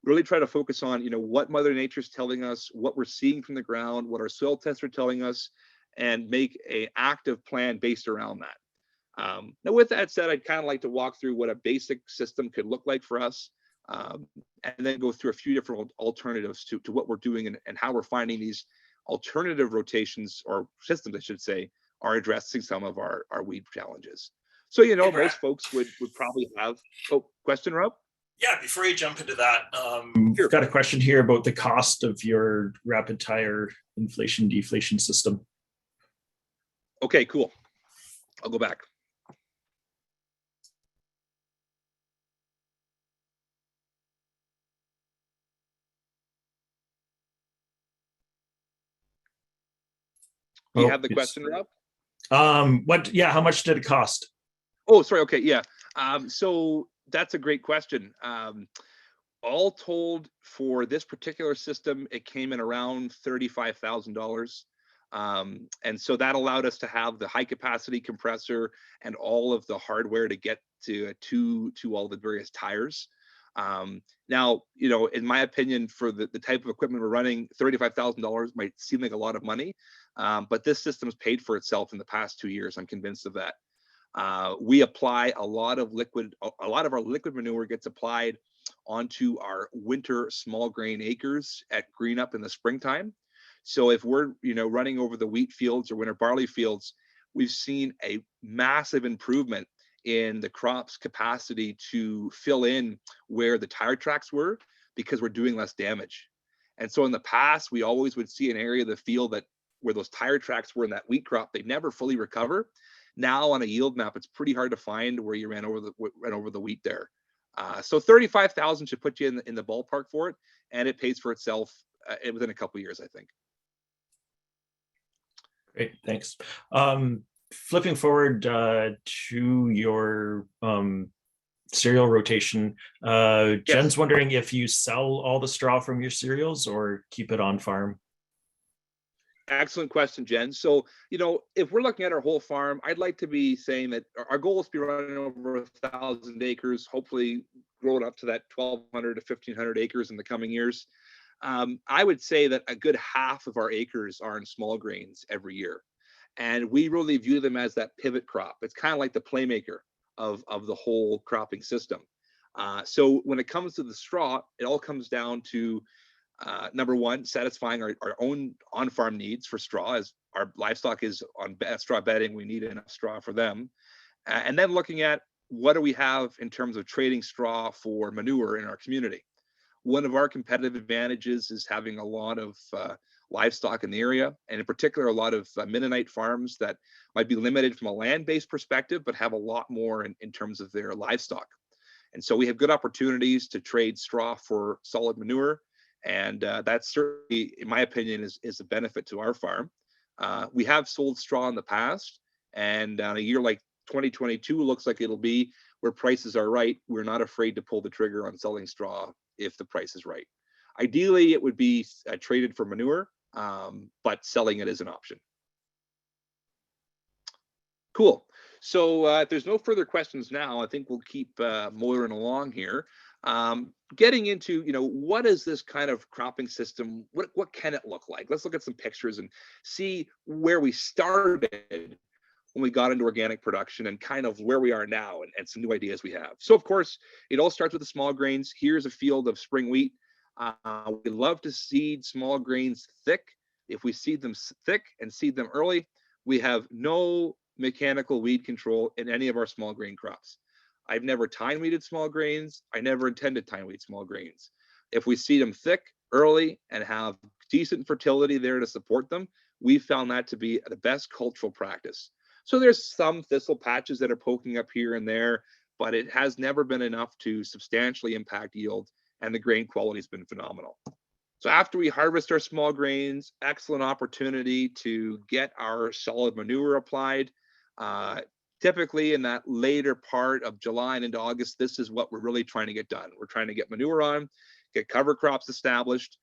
Really try to focus on what Mother Nature's telling us, what we're seeing from the ground, what our soil tests are telling us, and make an active plan based around that. Now, with that said, I'd kind of like to walk through what a basic system could look like for us, and then go through a few different alternatives to what we're doing and how we're finding these alternative rotations or systems, I should say, are addressing some of our weed challenges. So, you know, Hey, Brad. most folks would probably have, oh, question, Rob? Yeah, before you jump into that, Sure. I've got a question here about the cost of your rapid tire inflation deflation system. Okay, cool. I'll go back. Do you have the question, Rob? How much did it cost? Oh, sorry. Okay, yeah. So that's a great question. All told, for this particular system, it came in around $35,000. And so that allowed us to have the high capacity compressor and all of the hardware to get to all the various tires. Now, you know, in my opinion, for the type of equipment we're running, $35,000 might seem like a lot of money, but this system's paid for itself in the past 2 years. I'm convinced of that. We apply a lot of our liquid manure gets applied onto our winter small grain acres at green up in the springtime. So if we're, you know, running over the wheat fields or winter barley fields, we've seen a massive improvement in the crop's capacity to fill in where the tire tracks were, because we're doing less damage. And so in the past, we always would see an area of the field that where those tire tracks were in that wheat crop, they never fully recover. Now on a yield map, it's pretty hard to find where you ran over the wheat there. So 35,000 should put you in the ballpark for it, and it pays for itself within a couple of years, I think. Great, thanks. Flipping forward to your cereal rotation, Jen's Yes. wondering if you sell all the straw from your cereals or keep it on farm. Excellent question, Jen. So, you know, if we're looking at our whole farm, I'd like to be saying that our goal is to be running over 1,000 acres, hopefully grow it up to that 1,200 to 1,500 acres in the coming years. I would say that a good half of our acres are in small grains every year. And we really view them as that pivot crop. It's kind of like the playmaker of the whole cropping system. So when it comes to the straw, it all comes down to number one, satisfying our own on-farm needs for straw. As our livestock is on straw bedding, we need enough straw for them. And then looking at what do we have in terms of trading straw for manure in our community. One of our competitive advantages is having a lot of livestock in the area, and in particular, a lot of Mennonite farms that might be limited from a land-based perspective, but have a lot more in terms of their livestock. And so we have good opportunities to trade straw for solid manure. And that certainly, in my opinion, is a benefit to our farm. We have sold straw in the past, and on a year like 2022 looks like it'll be where prices are right. We're not afraid to pull the trigger on selling straw if the price is right. Ideally, it would be traded for manure, but selling it is an option. Cool. So if there's no further questions now, I think we'll keep motoring along here. Getting into, you know, what is this kind of cropping system? What can it look like? Let's look at some pictures and see where we started when we got into organic production and kind of where we are now and some new ideas we have. So of course, it all starts with the small grains. Here's a field of spring wheat. We love to seed small grains thick. If we seed them thick and seed them early, we have no mechanical weed control in any of our small grain crops. I've never tine weeded small grains. I never intended tine weed small grains. If we seed them thick early and have decent fertility there to support them, we found that to be the best cultural practice. So there's some thistle patches that are poking up here and there, but it has never been enough to substantially impact yield, and the grain quality has been phenomenal. So after we harvest our small grains, excellent opportunity to get our solid manure applied. Typically in that later part of July and into August, this is what we're really trying to get done. We're trying to get manure on, get cover crops established.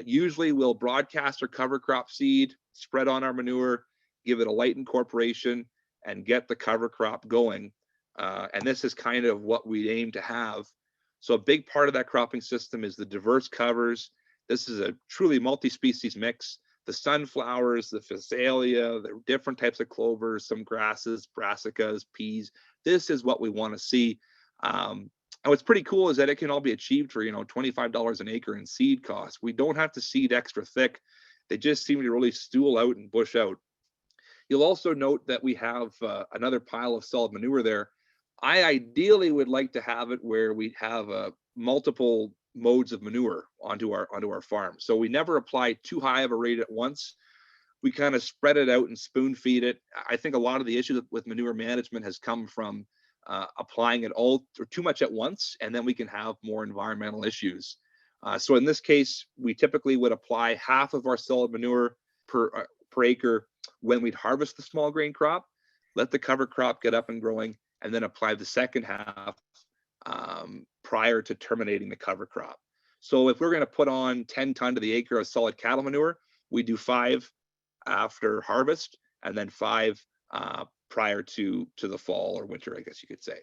Usually we'll broadcast our cover crop seed, spread on our manure, give it a light incorporation, and get the cover crop going. And this is kind of what we aim to have. So a big part of that cropping system is the diverse covers. This is a truly multi-species mix. The sunflowers, the phacelia, the different types of clovers, some grasses, brassicas, peas. This is what we want to see. And what's pretty cool is that it can all be achieved for, you know, $25 an acre in seed costs. We don't have to seed extra thick. They just seem to really stool out and bush out. You'll also note that we have another pile of solid manure there. I ideally would like to have it where we have multiple modes of manure onto our farm. So we never apply too high of a rate at once. We kind of spread it out and spoon feed it. I think a lot of the issue with manure management has come from applying it all or too much at once, and then we can have more environmental issues. So in this case, we typically would apply half of our solid manure per acre when we'd harvest the small grain crop, let the cover crop get up and growing, and then apply the second half prior to terminating the cover crop. So if we're going to put on 10 ton to the acre of solid cattle manure, we do 5 after harvest, and then 5 prior to the fall or winter, I guess you could say.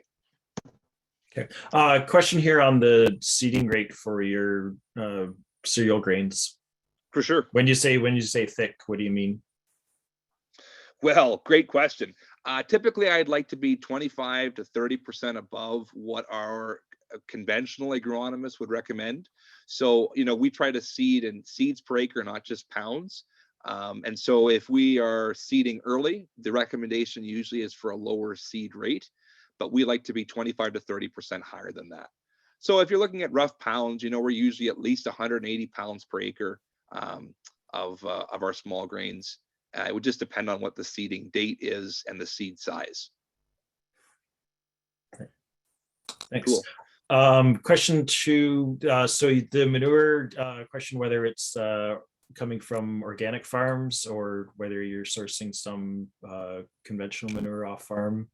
Okay. Question here on the seeding rate for your cereal grains. For sure. When you say thick, what do you mean? Well, great question. Typically, I'd like to be 25 to 30% above what our conventional agronomists would recommend. So, we try to seed in seeds per acre, not just pounds. And so if we are seeding early, the recommendation usually is for a lower seed rate, but we like to be 25 to 30% higher than that. So if you're looking at rough pounds, we're usually at least 180 pounds per acre of our small grains. It would just depend on what the seeding date is and the seed size. Thanks. Cool. Question 2, so the manure question, whether it's coming from organic farms or whether you're sourcing some conventional manure off farm.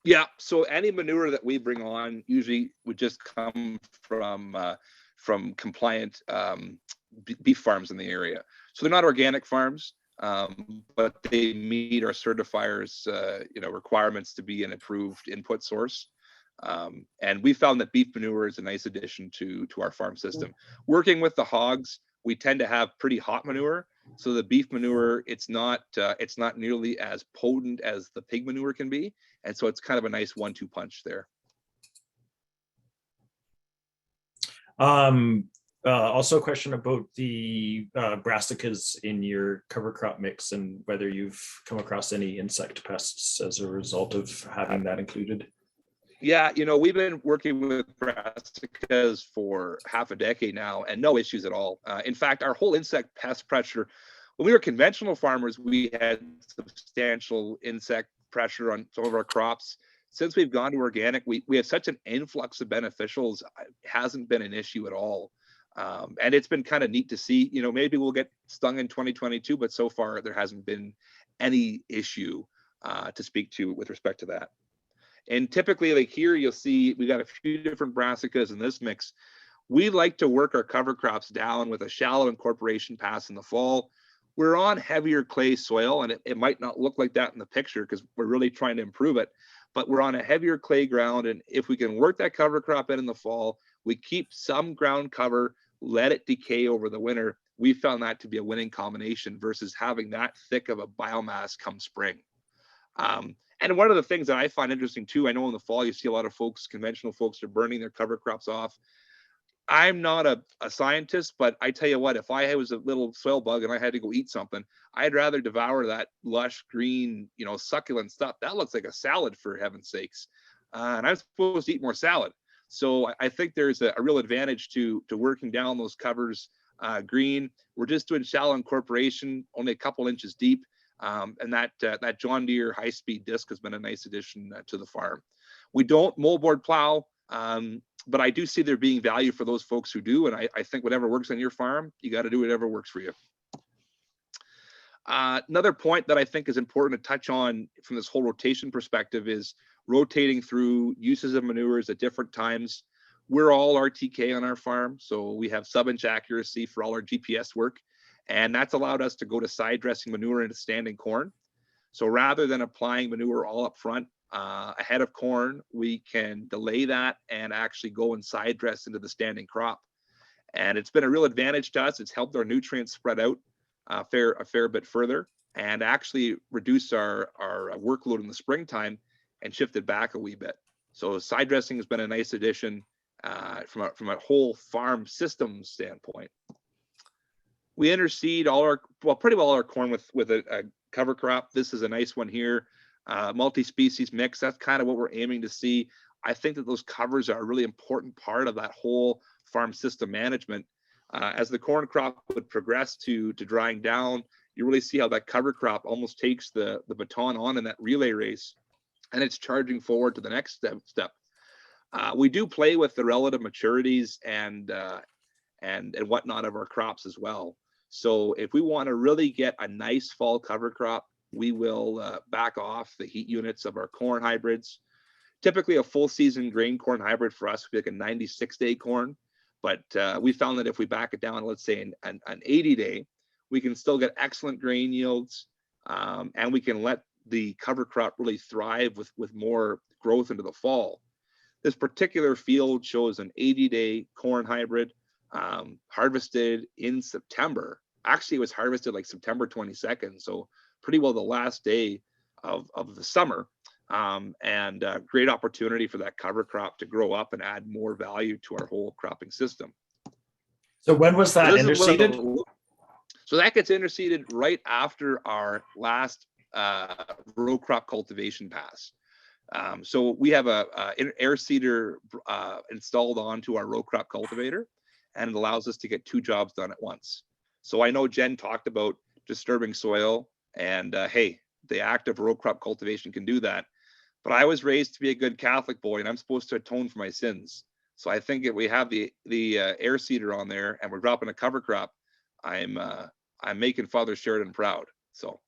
Yeah, so any manure that we bring on usually would just come from compliant beef farms in the area. So they're not organic farms, but they meet our certifiers requirements to be an approved input source. And we found that beef manure is a nice addition to our farm system. Working with the hogs, we tend to have pretty hot manure. So the beef manure, it's not nearly as potent as the pig manure can be. And so it's kind of a nice 1-2 punch there. Also a question about the brassicas in your cover crop mix and whether you've come across any insect pests as a result of having that included. Yeah, we've been working with brassicas for half a decade now and no issues at all. In fact, our whole insect pest pressure, when we were conventional farmers, we had substantial insect pressure on some of our crops. Since we've gone to organic, we have such an influx of beneficials, it hasn't been an issue at all. And it's been kind of neat to see, maybe we'll get stung in 2022, but so far there hasn't been any issue to speak to with respect to that. And typically, like here, you'll see we got a few different brassicas in this mix. We like to work our cover crops down with a shallow incorporation pass in the fall. We're on heavier clay soil, and it might not look like that in the picture because we're really trying to improve it, but we're on a heavier clay ground. And if we can work that cover crop in the fall, we keep some ground cover, let it decay over the winter. We found that to be a winning combination versus having that thick of a biomass come spring. And one of the things that I find interesting too, I know in the fall you see a lot of folks, conventional folks, are burning their cover crops off. I'm not a scientist, but I tell you what, if I was a little soil bug and I had to go eat something, I'd rather devour that lush green, succulent stuff. That looks like a salad, for heaven's sakes. And I'm supposed to eat more salad. So I think there's a real advantage to working down those covers green. We're just doing shallow incorporation, only a couple inches deep. And that John Deere high-speed disc has been a nice addition to the farm. We don't moldboard plow, but I do see there being value for those folks who do. And I think whatever works on your farm, you got to do whatever works for you. Another point that I think is important to touch on from this whole rotation perspective is rotating through uses of manures at different times. We're all RTK on our farm, so we have sub-inch accuracy for all our GPS work. And that's allowed us to go to side dressing manure into standing corn. So rather than applying manure all up front ahead of corn, we can delay that and actually go and side dress into the standing crop. And it's been a real advantage to us. It's helped our nutrients spread out a fair bit further and actually reduce our workload in the springtime and shift it back a wee bit. So side dressing has been a nice addition from a whole farm system standpoint. We interseed pretty well all our corn with a cover crop. This is a nice one here. Multi-species mix, that's kind of what we're aiming to see. I think that those covers are a really important part of that whole farm system management. As the corn crop would progress to drying down, you really see how that cover crop almost takes the baton on in that relay race, and it's charging forward to the next step. We do play with the relative maturities and whatnot of our crops as well. So if we want to really get a nice fall cover crop, we will back off the heat units of our corn hybrids. Typically a full season grain corn hybrid for us would be like a 96-day corn, but we found that if we back it down, let's say an 80-day, we can still get excellent grain yields, and we can let the cover crop really thrive with more growth into the fall. This particular field shows an 80-day corn hybrid, harvested in September. Actually, it was harvested like September 22nd, so pretty well the last day of the summer, and great opportunity for that cover crop to grow up and add more value to our whole cropping system. So when was that interseeded? So that gets interseeded right after our last row crop cultivation pass. So we have a air seeder installed onto our row crop cultivator, and it allows us to get 2 jobs done at once. So I know Jen talked about disturbing soil, and hey, the act of row crop cultivation can do that. But I was raised to be a good Catholic boy, and I'm supposed to atone for my sins. So I think if we have the air seeder on there and we're dropping a cover crop, I'm making Father Sheridan proud. So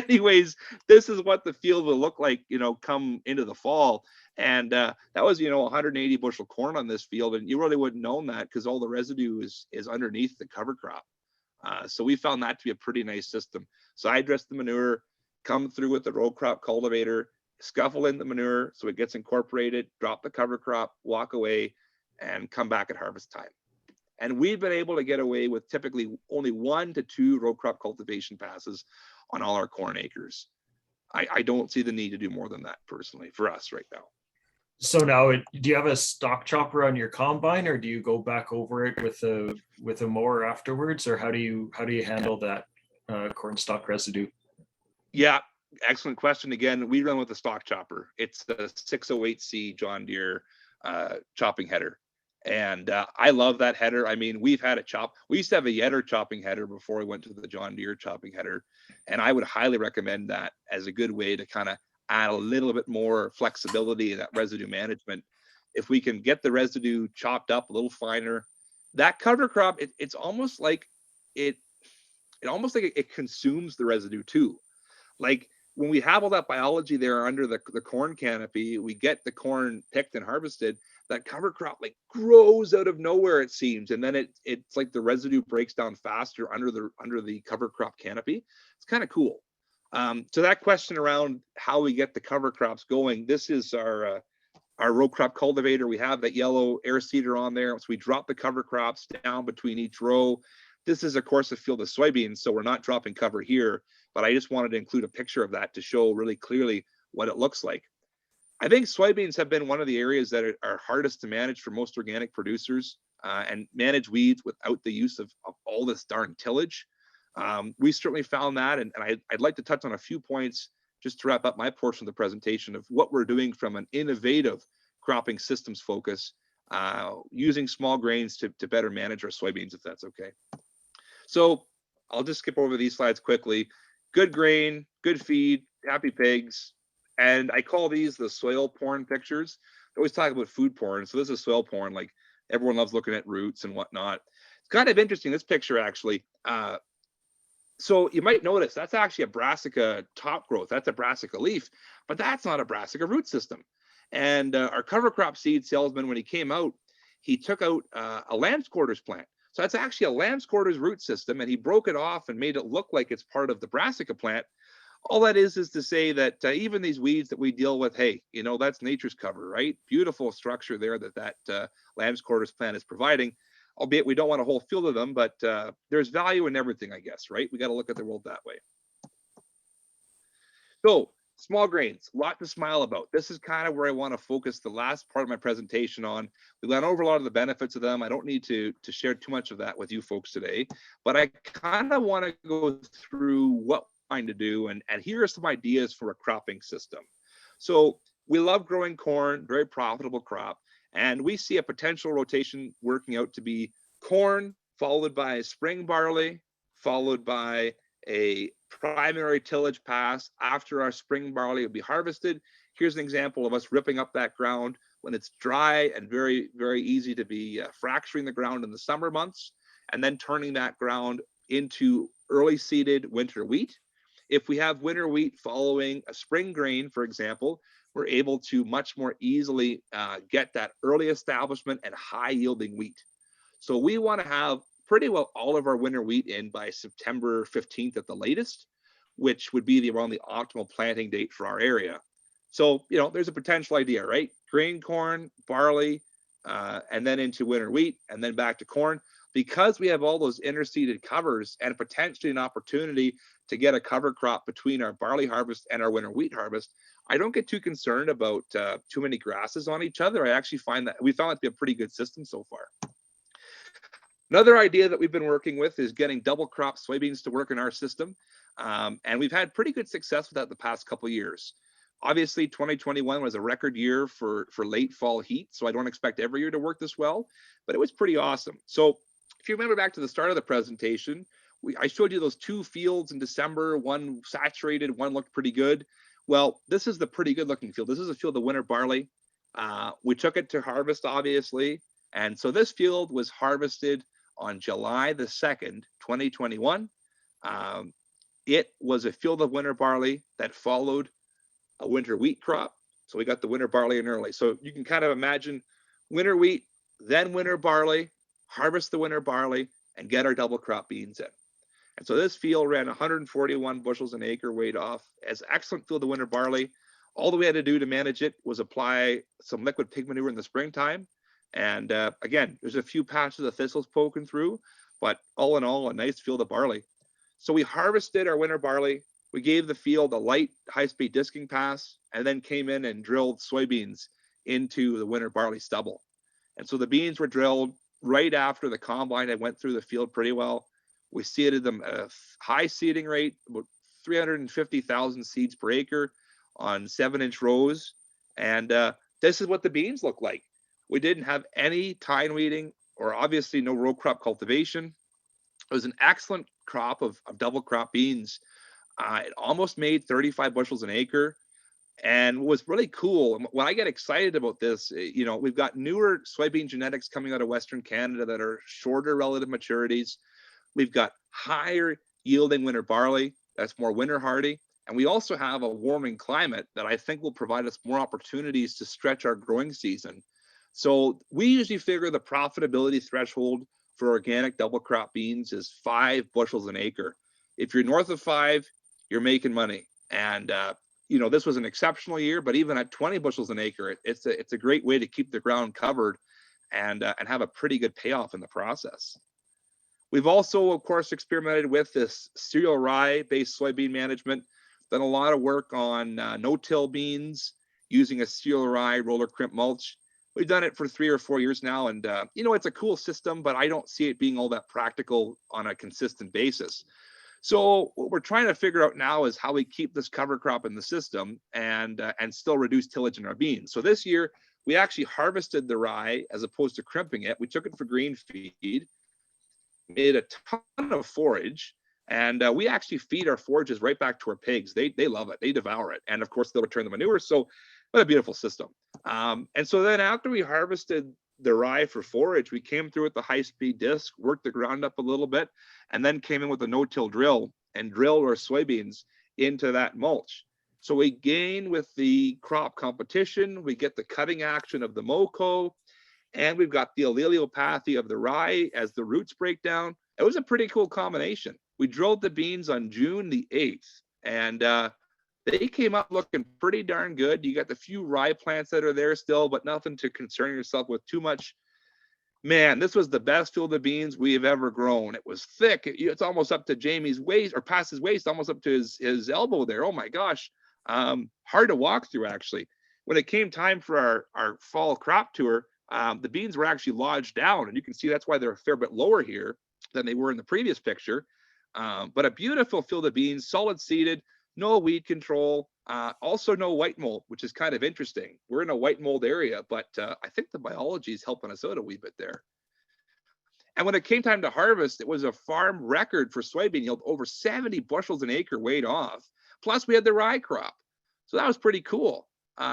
anyways, this is what the field will look like, come into the fall. And that was, 180 bushel corn on this field, and you really wouldn't know that because all the residue is underneath the cover crop. So we found that to be a pretty nice system. So I dress the manure, come through with the row crop cultivator, scuffle in the manure so it gets incorporated, drop the cover crop, walk away, and come back at harvest time. And we've been able to get away with typically only 1 to 2 row crop cultivation passes on all our corn acres. I don't see the need to do more than that personally for us right now. So now, do you have a stock chopper on your combine, or do you go back over it with a mower afterwards, or how do you handle that corn stalk residue? Yeah, excellent question. Again, we run with a stock chopper. It's the 608C John Deere chopping header. And I love that header. I mean, we've had it chop. We used to have a Yetter chopping header before we went to the John Deere chopping header. And I would highly recommend that as a good way to kind of add a little bit more flexibility in that residue management. If we can get the residue chopped up a little finer, that cover crop, it's almost like it consumes the residue too. Like when we have all that biology there under the corn canopy, we get the corn picked and harvested, that cover crop like grows out of nowhere, it seems. And then it's like the residue breaks down faster under the cover crop canopy. It's kind of cool. So that question around how we get the cover crops going, this is our row crop cultivator. We have that yellow air seeder on there. So we drop the cover crops down between each row. This is of course a field of soybeans, so we're not dropping cover here, but I just wanted to include a picture of that to show really clearly what it looks like. I think soybeans have been one of the areas that are hardest to manage for most organic producers, and manage weeds without the use of all this darn tillage. We certainly found that, and I'd like to touch on a few points just to wrap up my portion of the presentation of what we're doing from an innovative cropping systems focus, using small grains to better manage our soybeans, if that's okay. So I'll just skip over these slides quickly. Good grain, good feed, happy pigs. And I call these the soil porn pictures. I always talk about food porn. So this is soil porn, like everyone loves looking at roots and whatnot. It's kind of interesting, this picture actually. So you might notice that's actually a brassica top growth. That's a brassica leaf, but that's not a brassica root system. And our cover crop seed salesman, when he came out, he took out a lamb's quarters plant. So that's actually a lamb's quarters root system, and he broke it off and made it look like it's part of the brassica plant. All that is to say that even these weeds that we deal with, hey, that's nature's cover, right? Beautiful structure there that lamb's quarters plant is providing, albeit we don't want a whole field of them, but there's value in everything, I guess, right? We got to look at the world that way. So small grains, a lot to smile about. This is kind of where I want to focus the last part of my presentation on. We went over a lot of the benefits of them. I don't need to share too much of that with you folks today, but I kind of want to go through what we're trying to do, and here are some ideas for a cropping system. So we love growing corn, very profitable crop, and we see a potential rotation working out to be corn, followed by spring barley, followed by a primary tillage pass after our spring barley will be harvested. Here's an example of us ripping up that ground when it's dry and very, very easy to be fracturing the ground in the summer months, and then turning that ground into early seeded winter wheat. If we have winter wheat following a spring grain, for example, we're able to much more easily get that early establishment and high yielding wheat. So we want to have pretty well all of our winter wheat in by September 15th at the latest, which would be around the optimal planting date for our area. So, you know, there's a potential idea, right? Grain corn, barley, and then into winter wheat, and then back to corn. Because we have all those interseeded covers and potentially an opportunity to get a cover crop between our barley harvest and our winter wheat harvest, I don't get too concerned about too many grasses on each other. I actually find that we found it to be a pretty good system so far. Another idea that we've been working with is getting double crop soybeans to work in our system. And we've had pretty good success with that the past couple of years. Obviously, 2021 was a record year for late fall heat, so I don't expect every year to work this well, but it was pretty awesome. So if you remember back to the start of the presentation, I showed you those two fields in December, one saturated, one looked pretty good. Well, this is the pretty good looking field. This is a field of winter barley. We took it to harvest, obviously. And so this field was harvested on July the 2nd, 2021. It was a field of winter barley that followed a winter wheat crop. So we got the winter barley in early. So you can kind of imagine winter wheat, then winter barley, harvest the winter barley, and get our double crop beans in. And so this field ran 141 bushels an acre weight off as excellent field of winter barley. All that we had to do to manage it was apply some liquid pig manure in the springtime. And again, there's a few patches of thistles poking through, but all in all, a nice field of barley. So we harvested our winter barley. We gave the field a light high-speed disking pass, and then came in and drilled soybeans into the winter barley stubble. And so the beans were drilled right after the combine had went through the field pretty well. We seeded them at a high seeding rate, about 350,000 seeds per acre on 7-inch rows. And this is what the beans look like. We didn't have any tine weeding or obviously no row crop cultivation. It was an excellent crop of double crop beans. It almost made 35 bushels an acre. And what was really cool, when I get excited about this, you know, we've got newer soybean genetics coming out of Western Canada that are shorter relative maturities. We've got higher yielding winter barley that's more winter hardy. And we also have a warming climate that I think will provide us more opportunities to stretch our growing season. So we usually figure the profitability threshold for organic double crop beans is 5 bushels an acre. If you're north of 5, you're making money. And you know, this was an exceptional year, but even at 20 bushels an acre, it's a great way to keep the ground covered and have a pretty good payoff in the process. We've also, of course, experimented with this cereal rye-based soybean management, done a lot of work on no-till beans using a cereal rye roller crimp mulch. We've done it for 3 or 4 years now, and you know, it's a cool system, but I don't see it being all that practical on a consistent basis. So what we're trying to figure out now is how we keep this cover crop in the system and still reduce tillage in our beans. So this year, we actually harvested the rye as opposed to crimping it. We took it for green feed, made a ton of forage, and we actually feed our forages right back to our pigs. They love it. They devour it. And of course, they'll return the manure. So what a beautiful system. And so then after we harvested the rye for forage, we came through with the high-speed disc, worked the ground up a little bit, and then came in with a no-till drill and drilled our soybeans into that mulch. So we gain with the crop competition, we get the cutting action of the MOCO, and we've got the allelopathy of the rye as the roots break down. It was a pretty cool combination. We drilled the beans on June the 8th, and they came up looking pretty darn good. You got the few rye plants that are there still, but nothing to concern yourself with too much. Man, this was the best field of beans we have ever grown. It was thick. It's almost up to Jamie's waist, or past his waist, almost up to his elbow there. Oh my gosh. hard to walk through actually. When it came time for our fall crop tour, the beans were actually lodged down, and you can see that's why they're a fair bit lower here than they were in the previous picture. But a beautiful field of beans, solid seeded, no weed control, also no white mold, which is kind of interesting. We're in a white mold area, but I think the biology is helping us out a wee bit there. And when it came time to harvest, it was a farm record for soybean yield, over 70 bushels an acre weighed off. Plus we had the rye crop. So that was pretty cool.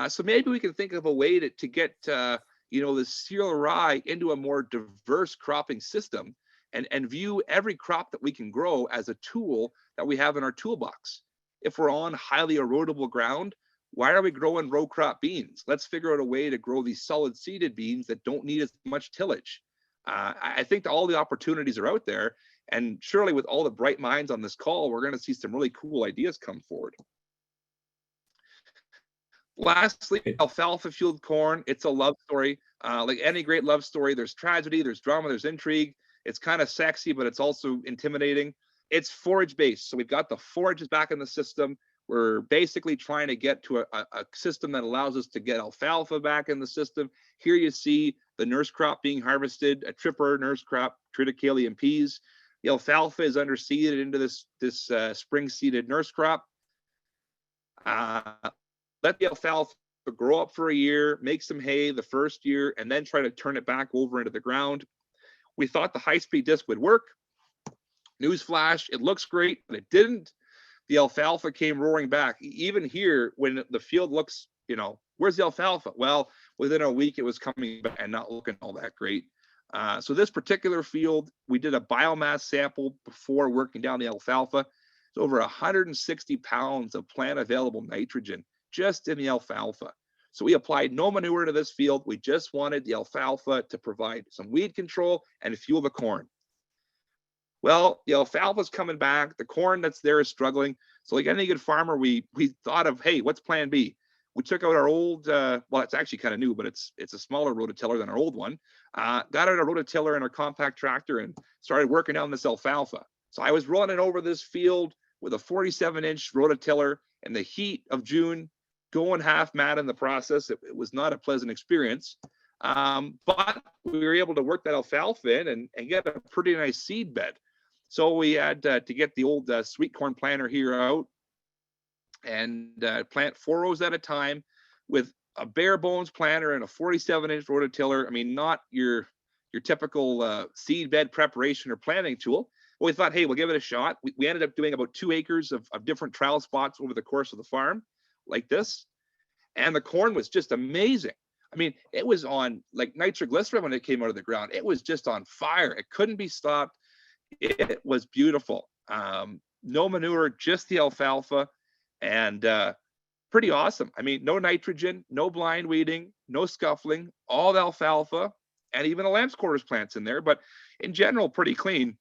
So maybe we can think of a way to get, the cereal rye into a more diverse cropping system and view every crop that we can grow as a tool that we have in our toolbox. If we're on highly erodible ground, why are we growing row crop beans? Let's figure out a way to grow these solid seeded beans that don't need as much tillage. I think that all the opportunities are out there, and surely with all the bright minds on this call, we're going to see some really cool ideas come forward. Lastly, alfalfa fueled corn. It's a love story. Like any great love story, there's tragedy, there's drama, there's intrigue. It's kind of sexy, but it's also intimidating. It's forage based. So we've got the forages back in the system. We're basically trying to get to a system that allows us to get alfalfa back in the system. Here you see the nurse crop being harvested, a tripper nurse crop, triticale and peas. The alfalfa is underseeded into this spring seeded nurse crop. Let the alfalfa grow up for a year, make some hay the first year, and then try to turn it back over into the ground. We thought the high-speed disc would work. Newsflash, it looks great, but it didn't. The alfalfa came roaring back. Even here, when the field looks, where's the alfalfa? Well, within a week, it was coming back and not looking all that great. So this particular field, we did a biomass sample before working down the alfalfa. It's over 160 pounds of plant available nitrogen just in the alfalfa. So we applied no manure to this field. We just wanted the alfalfa to provide some weed control and fuel the corn. Well, the alfalfa's coming back. The corn that's there is struggling. So like any good farmer, we thought of, hey, what's plan B? We took out our old, well, it's actually kind of new, but it's a smaller rototiller than our old one. Got out a rototiller and our compact tractor and started working down this alfalfa. So I was running over this field with a 47-inch rototiller in the heat of June, going half mad in the process. It was not a pleasant experience. But we were able to work that alfalfa in and get a pretty nice seed bed. So we had to get the old sweet corn planter here out and plant 4 rows at a time with a bare bones planter and a 47-inch rototiller. I mean, not your typical seed bed preparation or planting tool. Well, we thought, hey, we'll give it a shot. We ended up doing about 2 acres of different trial spots over the course of the farm like this. And the corn was just amazing. I mean, it was on like nitroglycerin when it came out of the ground. It was just on fire. It couldn't be stopped. It was beautiful. No manure, just the alfalfa, and pretty awesome. I mean, no nitrogen, no blind weeding, no scuffling, all the alfalfa, and even a lamb's quarters plants in there, but in general, pretty clean.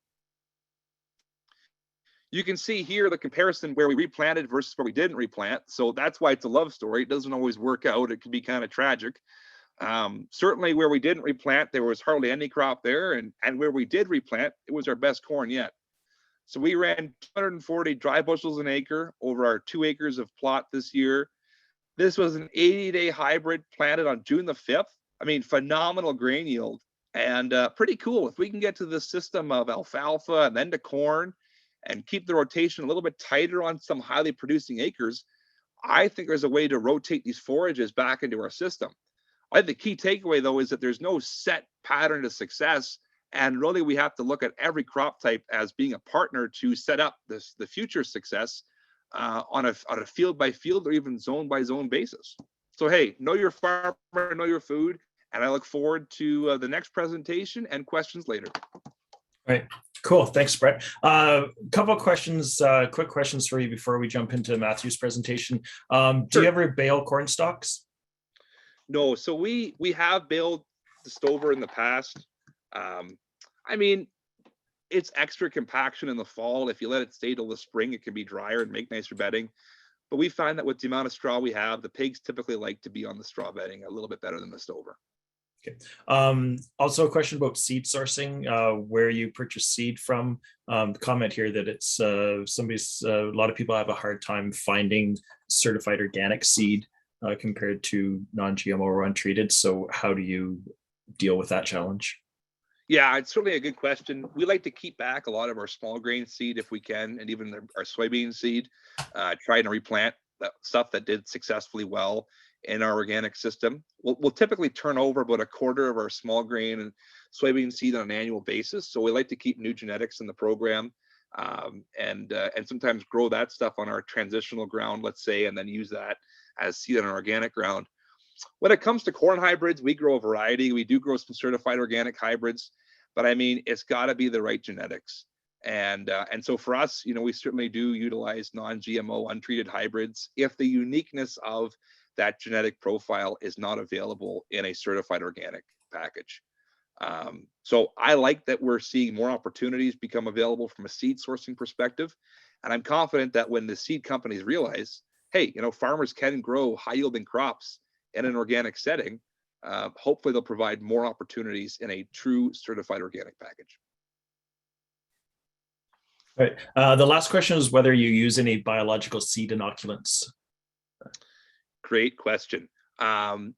You can see here the comparison where we replanted versus where we didn't replant. So that's why it's a love story. It doesn't always work out. It can be kind of tragic. Certainly where we didn't replant, there was hardly any crop there. And where we did replant, it was our best corn yet. So we ran 240 dry bushels an acre over our 2 acres of plot this year. This was an 80-day hybrid planted on June the 5th. I mean, phenomenal grain yield and pretty cool. If we can get to the system of alfalfa and then to corn, and keep the rotation a little bit tighter on some highly producing acres, I think there's a way to rotate these forages back into our system. I think the key takeaway, though, is that there's no set pattern to success. And really, we have to look at every crop type as being a partner to set up the future success on a field by field or even zone by zone basis. So, hey, know your farmer, know your food. And I look forward to the next presentation and questions later. Right. Cool. Thanks, Brett. Couple of questions, quick questions for you before we jump into Matthew's presentation. Do you ever bale corn stalks? No. So we have baled the stover in the past. I mean, it's extra compaction in the fall. If you let it stay till the spring, it can be drier and make nicer bedding. But we find that with the amount of straw we have, the pigs typically like to be on the straw bedding a little bit better than the stover. Also a question about seed sourcing, where you purchase seed from. Comment here that it's a lot of people have a hard time finding certified organic seed compared to non-GMO or untreated. So how do you deal with that challenge? Yeah, it's certainly a good question. We like to keep back a lot of our small grain seed if we can, and even our soybean seed, try and replant that stuff that did successfully well in our organic system. We'll typically turn over about a quarter of our small grain and soybean seed on an annual basis. So we like to keep new genetics in the program, and sometimes grow that stuff on our transitional ground, let's say, and then use that as seed on our organic ground. When it comes to corn hybrids, we grow a variety. We do grow some certified organic hybrids, but I mean, it's got to be the right genetics. And so for us, we certainly do utilize non-GMO untreated hybrids if the uniqueness of that genetic profile is not available in a certified organic package. So I like that we're seeing more opportunities become available from a seed sourcing perspective. And I'm confident that when the seed companies realize, hey, farmers can grow high yielding crops in an organic setting, hopefully they'll provide more opportunities in a true certified organic package. All right. The last question is whether you use any biological seed inoculants. Great question.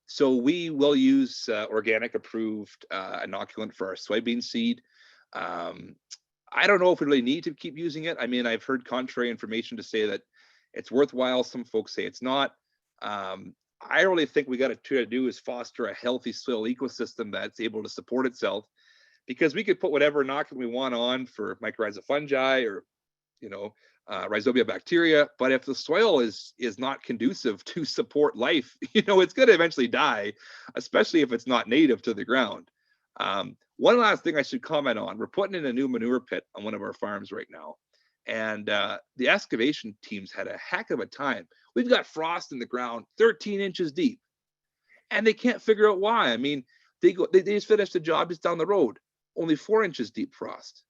So we will use organic approved inoculant for our soybean seed. I don't know if we really need to keep using it. I mean, I've heard contrary information to say that it's worthwhile. Some folks say it's not. I really think we got to try to do is foster a healthy soil ecosystem that's able to support itself, because we could put whatever inoculant we want on for mycorrhiza fungi or, rhizobia bacteria, but if the soil is not conducive to support life, it's going to eventually die, especially if it's not native to the ground. One last thing I should comment on: we're putting in a new manure pit on one of our farms right now, and the excavation teams had a heck of a time. We've got frost in the ground 13 inches deep, and they can't figure out why. I mean, they just finished a job just down the road, only 4 inches deep frost.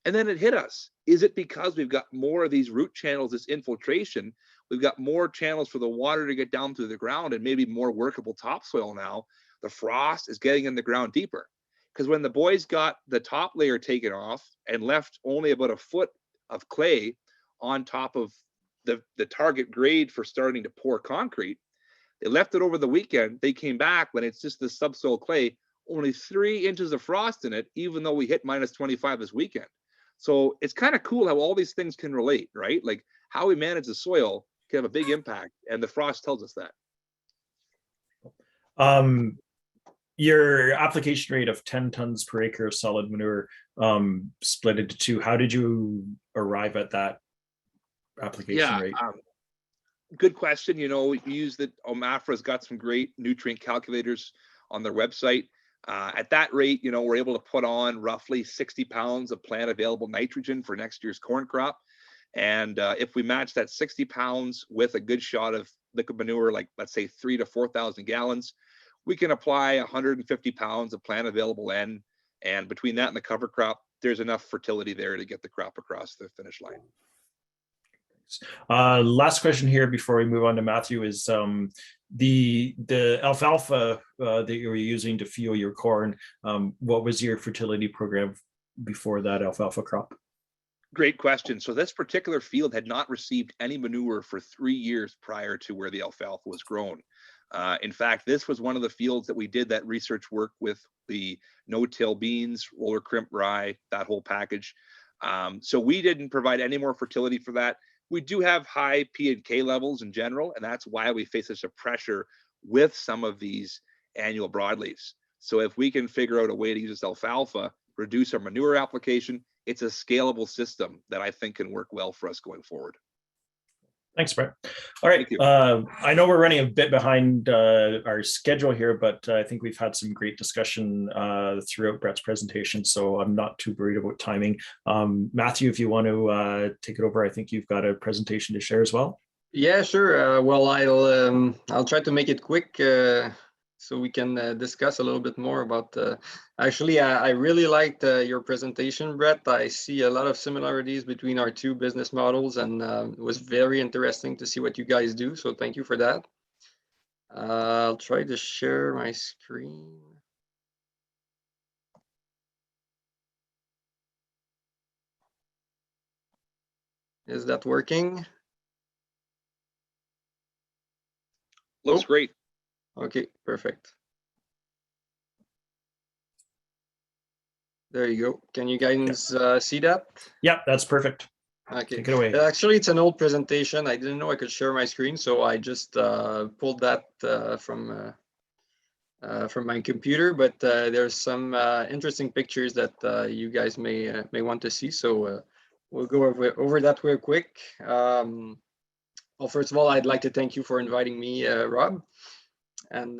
And then it hit us. Is it because we've got more of these root channels, this infiltration? We've got more channels for the water to get down through the ground and maybe more workable topsoil now. The frost is getting in the ground deeper. Because when the boys got the top layer taken off and left only about a foot of clay on top of the target grade for starting to pour concrete, they left it over the weekend. They came back when it's just the subsoil clay, only 3 inches of frost in it, even though we hit -25 this weekend. So it's kind of cool how all these things can relate, right? Like how we manage the soil can have a big impact, and the frost tells us that. Your application rate of 10 tons per acre of solid manure split into two. How did you arrive at that application rate? Good question. We use that. OMAFRA's got some great nutrient calculators on their website. At that rate, we're able to put on roughly 60 pounds of plant available nitrogen for next year's corn crop. And if we match that 60 pounds with a good shot of liquid manure, like let's say 3,000 to 4,000 gallons, we can apply 150 pounds of plant available N. And between that and the cover crop, there's enough fertility there to get the crop across the finish line. Last question here before we move on to Matthew is the alfalfa that you were using to fuel your corn. What was your fertility program before that alfalfa crop? Great question. So this particular field had not received any manure for 3 years prior to where the alfalfa was grown. In fact, this was one of the fields that we did that research work with, the no-till beans, roller crimp rye, that whole package. So we didn't provide any more fertility for that. We do have high P and K levels in general, and that's why we face such a pressure with some of these annual broadleaves. So if we can figure out a way to use this alfalfa, reduce our manure application, it's a scalable system that I think can work well for us going forward. Thanks, Brett. All right. I know we're running a bit behind our schedule here, but I think we've had some great discussion throughout Brett's presentation, so I'm not too worried about timing. Matthew, if you want to take it over, I think you've got a presentation to share as well. Yeah, sure. Well, I'll try to make it quick so we can discuss a little bit more about. Actually, I really liked your presentation, Brett. I see a lot of similarities between our two business models, and it was very interesting to see what you guys do. So thank you for that. I'll try to share my screen. Is that working? Looks Oh. great. Okay, perfect. There you go. Can you guys see that? Yeah, that's perfect. Okay. Take it away. Actually, it's an old presentation. I didn't know I could share my screen, so I just pulled that from my computer. But there's some interesting pictures that you guys may want to see. So we'll go over that real quick. Well, first of all, I'd like to thank you for inviting me, Rob, and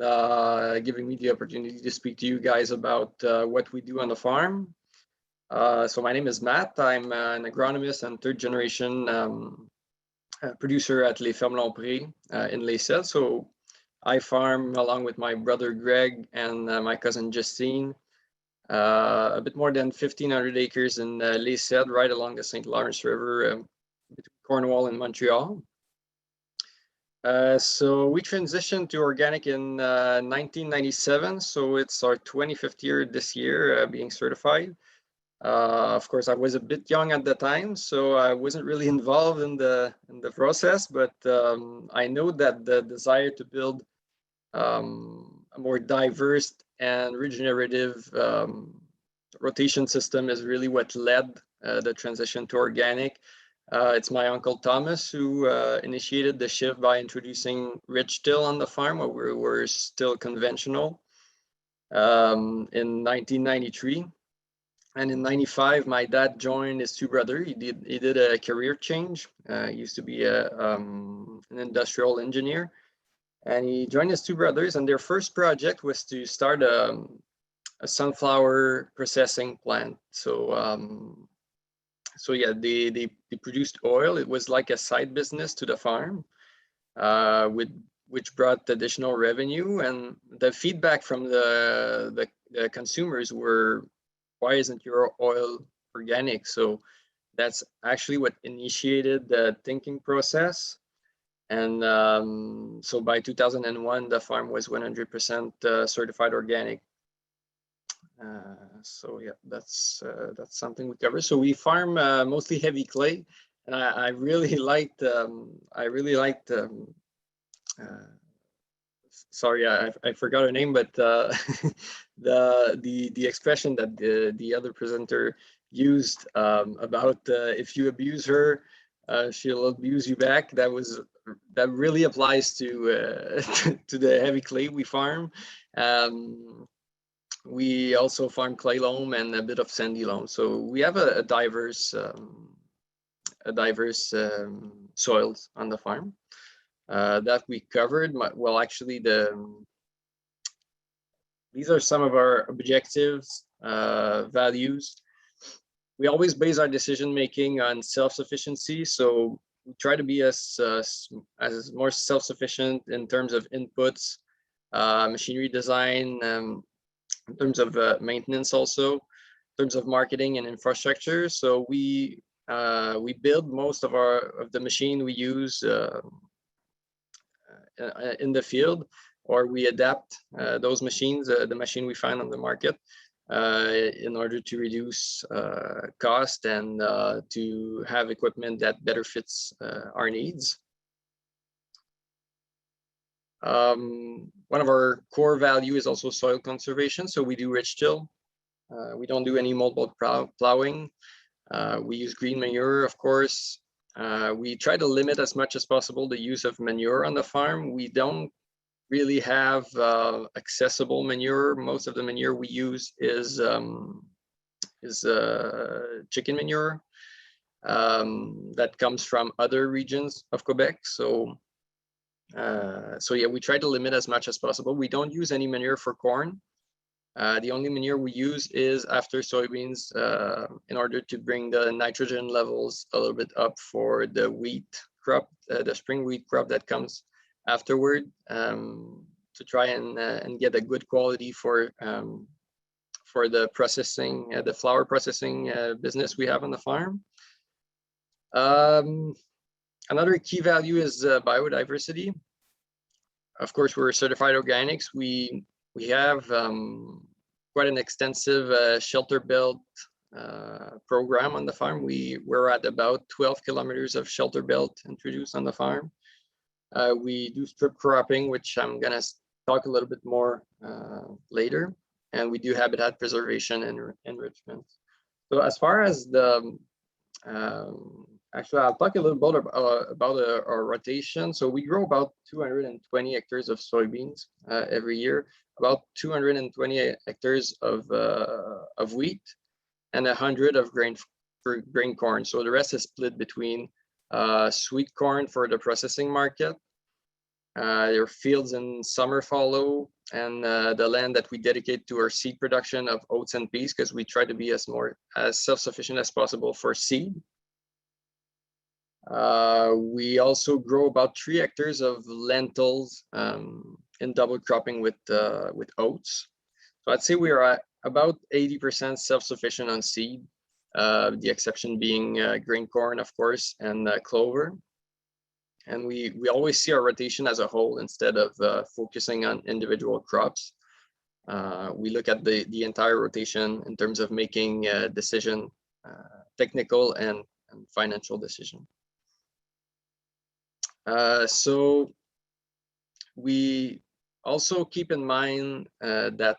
giving me the opportunity to speak to you guys about what we do on the farm. So my name is Matt. I'm an agronomist and third generation producer at Les Fermes Longprés in Les Selles. So I farm along with my brother Greg and my cousin Justine, a bit more than 1,500 acres in Les Selles, right along the St. Lawrence River between Cornwall and Montreal. So we transitioned to organic in 1997. So it's our 25th year this year being certified. Of course, I was a bit young at the time, so I wasn't really involved in the process. But I know that the desire to build a more diverse and regenerative rotation system is really what led the transition to organic. It's my uncle Thomas who initiated the shift by introducing ridge till on the farm where we were still conventional in 1993. And in 95, my dad joined his two brothers. He did a career change. He used to be an industrial engineer. And he joined his two brothers, and their first project was to start a sunflower processing plant. So yeah, they produced oil. It was like a side business to the farm, which brought additional revenue. And the feedback from the consumers were, why isn't your oil organic? So that's actually what initiated the thinking process. And so by 2001, the farm was 100% certified organic. So yeah, that's something we cover. So we farm mostly heavy clay, and I really liked sorry, I forgot her name, but the expression that the other presenter used about if you abuse her, she'll abuse you back. That really applies to to the heavy clay we farm. We also farm clay loam and a bit of sandy loam. So we have a diverse soils on the farm that we covered. Well, actually, these are some of our objectives, values. We always base our decision making on self-sufficiency. So we try to be as more self-sufficient in terms of inputs, machinery design, in terms of maintenance, also in terms of marketing and infrastructure. So we build most of the machine we use in the field, or we adapt those machines, the machine we find on the market, in order to reduce cost and to have equipment that better fits our needs. One of our core value is also soil conservation. So we do ridge till. We don't do any moldboard plowing. We use green manure, of course. We try to limit as much as possible the use of manure on the farm. We don't really have accessible manure. Most of the manure we use is chicken manure that comes from other regions of Quebec. So yeah, we try to limit as much as possible. We don't use any manure for corn. The only manure we use is after soybeans in order to bring the nitrogen levels a little bit up for the wheat crop, the spring wheat crop that comes afterward, to try and get a good quality for the processing, the flour processing business we have on the farm. Another key value is biodiversity. Of course, we're certified organics. We have quite an extensive shelter belt program on the farm. We're at about 12 kilometers of shelter belt introduced on the farm. We do strip cropping, which I'm gonna talk a little bit more later. And we do habitat preservation and enrichment. So as far as the, actually, I'll talk a little bit about our rotation. So we grow about 220 hectares of soybeans every year, about 220 hectares of wheat, and 100 of grain corn. So the rest is split between sweet corn for the processing market, your fields in summer fallow, and the land that we dedicate to our seed production of oats and peas, because we try to be as self-sufficient as possible for seed. We also grow about 3 hectares of lentils in double cropping with oats. So I'd say we are at about 80% self-sufficient on seed, the exception being grain corn, of course, and clover. And we always see our rotation as a whole instead of focusing on individual crops. We look at the entire rotation in terms of making decision, technical and financial decision. So we also keep in mind that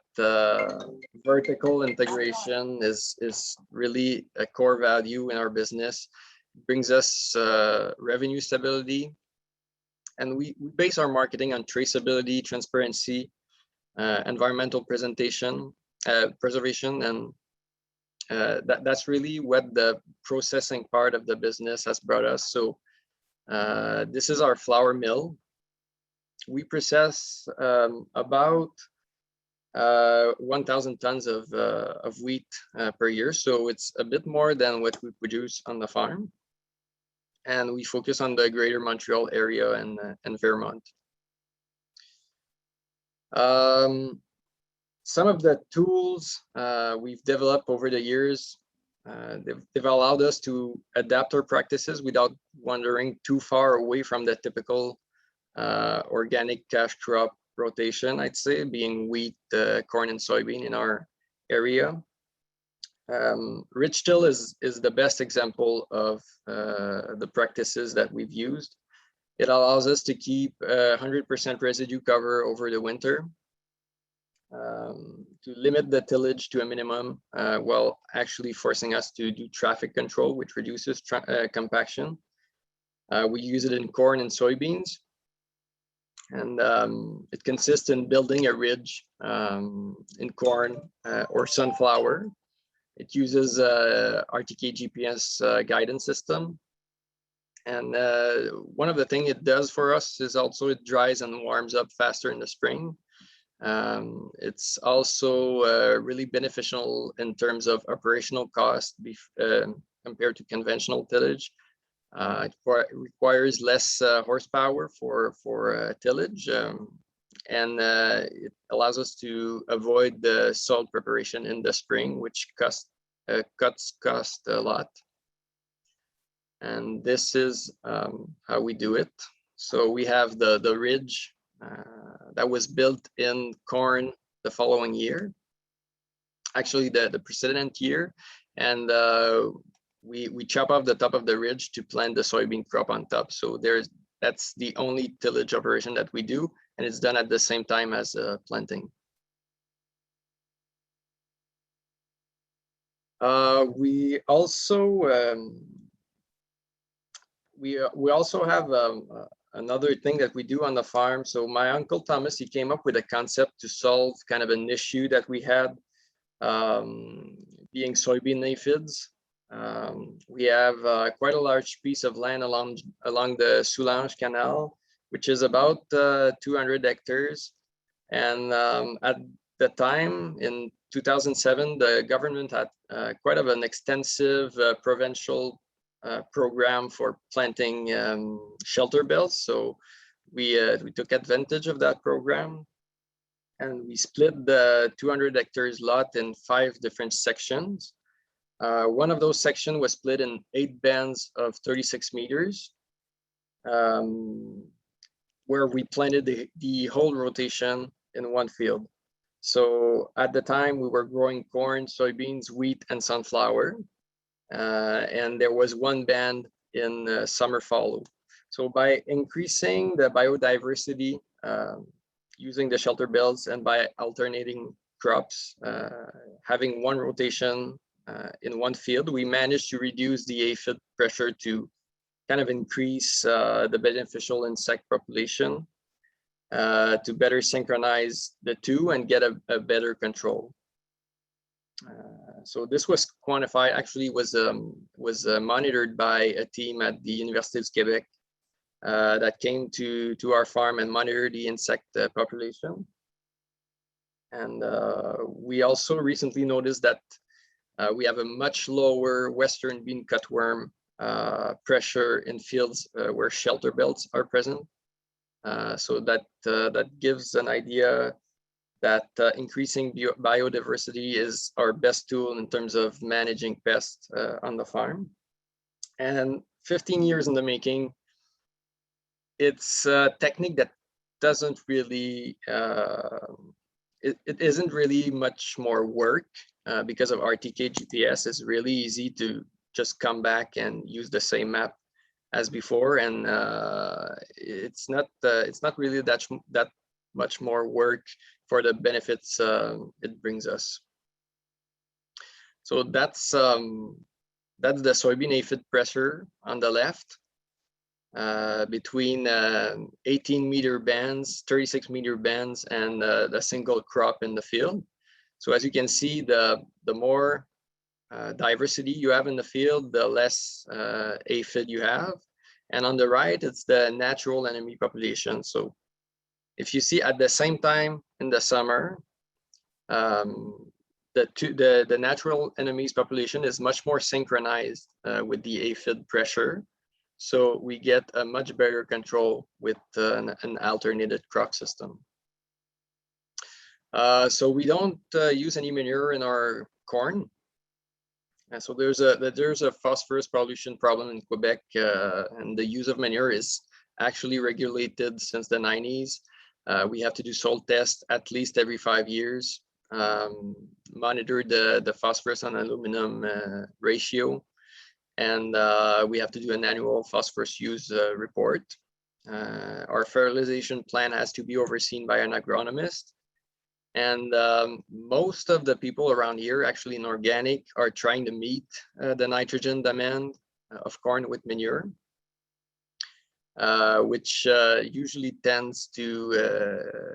vertical integration is really a core value in our business. It brings us revenue stability, and we base our marketing on traceability, transparency, environmental preservation, and that's really what the processing part of the business has brought us. So this is our flour mill. We process about 1,000 tons of wheat per year. So it's a bit more than what we produce on the farm. And we focus on the greater Montreal area and Vermont. Some of the tools we've developed over the years, they've allowed us to adapt our practices without wandering too far away from the typical organic cash crop rotation, I'd say, being wheat, corn, and soybean in our area. Rich till is the best example of the practices that we've used. It allows us to keep 100% residue cover over the winter, to limit the tillage to a minimum, while actually forcing us to do traffic control, which reduces compaction. We use it in corn and soybeans. And it consists in building a ridge in corn or sunflower. It uses RTK GPS guidance system. And one of the things it does for us is also it dries and warms up faster in the spring. It's also really beneficial in terms of operational cost compared to conventional tillage. It requires less horsepower for tillage, and it allows us to avoid the soil preparation in the spring, which cuts cost a lot. And this is how we do it. So we have the ridge that was built in corn the following year, actually the precedent year, and we chop off the top of the ridge to plant the soybean crop on top. So that's the only tillage operation that we do, and it's done at the same time as planting. We also have another thing that we do on the farm. So my uncle Thomas, he came up with a concept to solve kind of an issue that we had, being soybean aphids. We have quite a large piece of land along the Soulanges Canal, which is about 200 hectares. And at the time, in 2007, the government had quite of an extensive provincial program for planting shelter belts. So we took advantage of that program, and we split the 200 hectares lot in 5 different sections. One of those sections was split in 8 bands of 36 meters, where we planted the whole rotation in one field. So at the time we were growing corn, soybeans, wheat, and sunflower. And there was one band in summer fallow. So by increasing the biodiversity, using the shelter belts, and by alternating crops, having one rotation in one field, we managed to reduce the aphid pressure to kind of increase the beneficial insect population, to better synchronize the two and get a better control. So this was quantified, actually was monitored by a team at the University of Quebec that came to our farm and monitored the insect population. And we also recently noticed that we have a much lower Western bean cutworm pressure in fields where shelter belts are present. So that gives an idea that increasing biodiversity is our best tool in terms of managing pests on the farm. And 15 years in the making, it's a technique that doesn't really, it isn't really much more work because of RTK GPS. It's really easy to just come back and use the same map as before, and it's not really that much more work for the benefits it brings us. So that's the soybean aphid pressure on the left, between 18-meter bands, 36-meter bands, and the single crop in the field. So as you can see, the more diversity you have in the field, the less aphid you have. And on the right, it's the natural enemy population. So if you see at the same time in the summer, the natural enemies population is much more synchronized with the aphid pressure. So we get a much better control with an alternated crop system. So we don't use any manure in our corn. And so there's a phosphorus pollution problem in Quebec, and the use of manure is actually regulated since the 90s. We have to do soil tests at least every 5 years, monitor the phosphorus and aluminum ratio, and we have to do an annual phosphorus use report. Our fertilization plan has to be overseen by an agronomist. And most of the people around here, actually in organic, are trying to meet the nitrogen demand of corn with manure, which usually tends to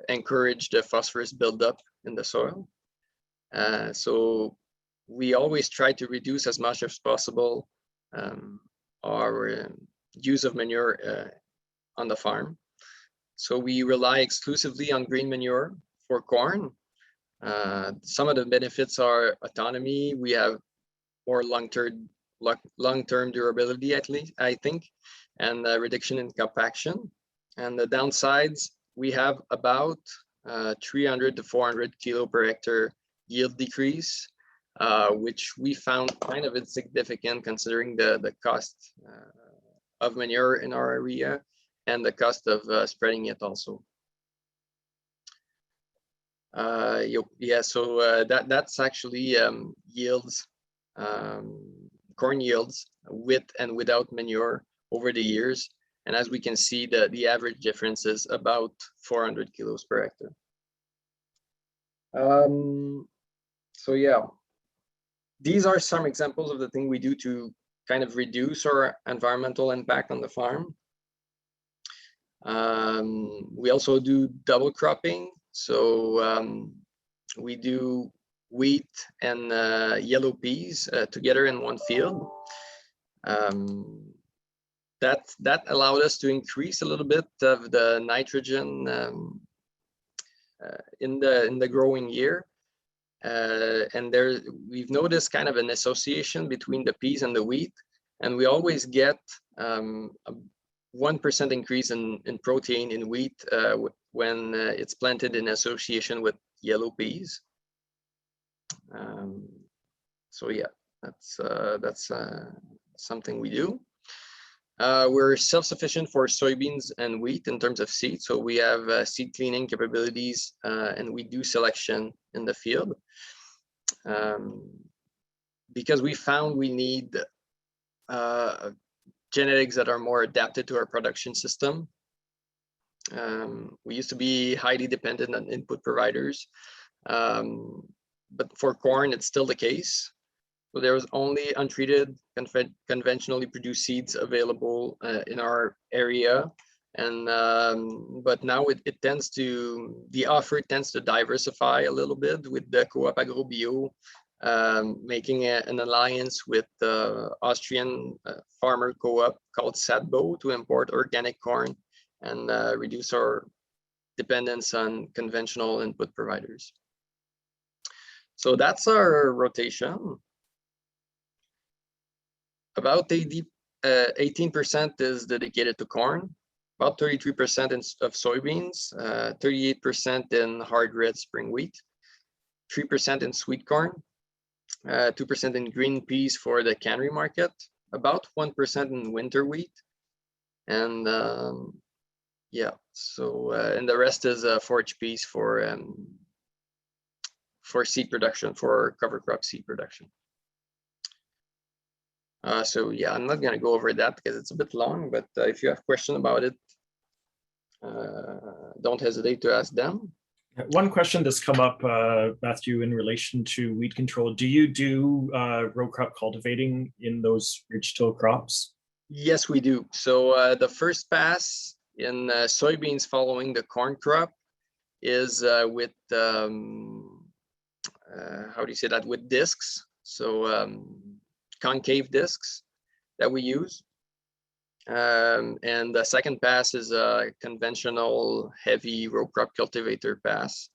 encourage the phosphorus buildup in the soil. So we always try to reduce as much as possible our use of manure on the farm. So we rely exclusively on green manure for corn. Some of the benefits are autonomy. We have more long-term durability, at least, I think, and reduction in compaction. And the downsides, we have about 300 to 400 kilo per hectare yield decrease, which we found kind of insignificant considering the cost of manure in our area and the cost of spreading it also. Yeah, so that's actually yields, corn yields with and without manure over the years. And as we can see, the average difference is about 400 kilos per hectare. So yeah, these are some examples of the thing we do to kind of reduce our environmental impact on the farm. We also do double cropping. So we do wheat and yellow peas together in one field. That allowed us to increase a little bit of the nitrogen in the growing year. And we've noticed kind of an association between the peas and the wheat, and we always get a 1% increase in protein in wheat when it's planted in association with yellow peas. So yeah, that's something we do. We're self-sufficient for soybeans and wheat in terms of seed. So we have seed cleaning capabilities, and we do selection in the field. Because we found we need genetics that are more adapted to our production system. We used to be highly dependent on input providers, but for corn, it's still the case. So there was only untreated, conventionally produced seeds available in our area. And but now the offer tends to diversify a little bit with the Co-op AgroBio, making an alliance with the Austrian farmer co-op called SADBO to import organic corn and reduce our dependence on conventional input providers. So that's our rotation. About 18% is dedicated to corn, about 33% of soybeans, 38% in hard red spring wheat, 3% in sweet corn, 2% in green peas for the cannery market, about 1% in winter wheat, and yeah, so and the rest is forage peas for seed production, for cover crop seed production. So yeah, I'm not going to go over that because it's a bit long, but if you have questions about it, don't hesitate to ask them. One question that's come up, Matthew, in relation to weed control. Do you do row crop cultivating in those ridge-till crops? Yes, we do. So the first pass in soybeans following the corn crop is with, how do you say that, with discs. So concave discs that we use. And the second pass is a conventional heavy row crop cultivator pass.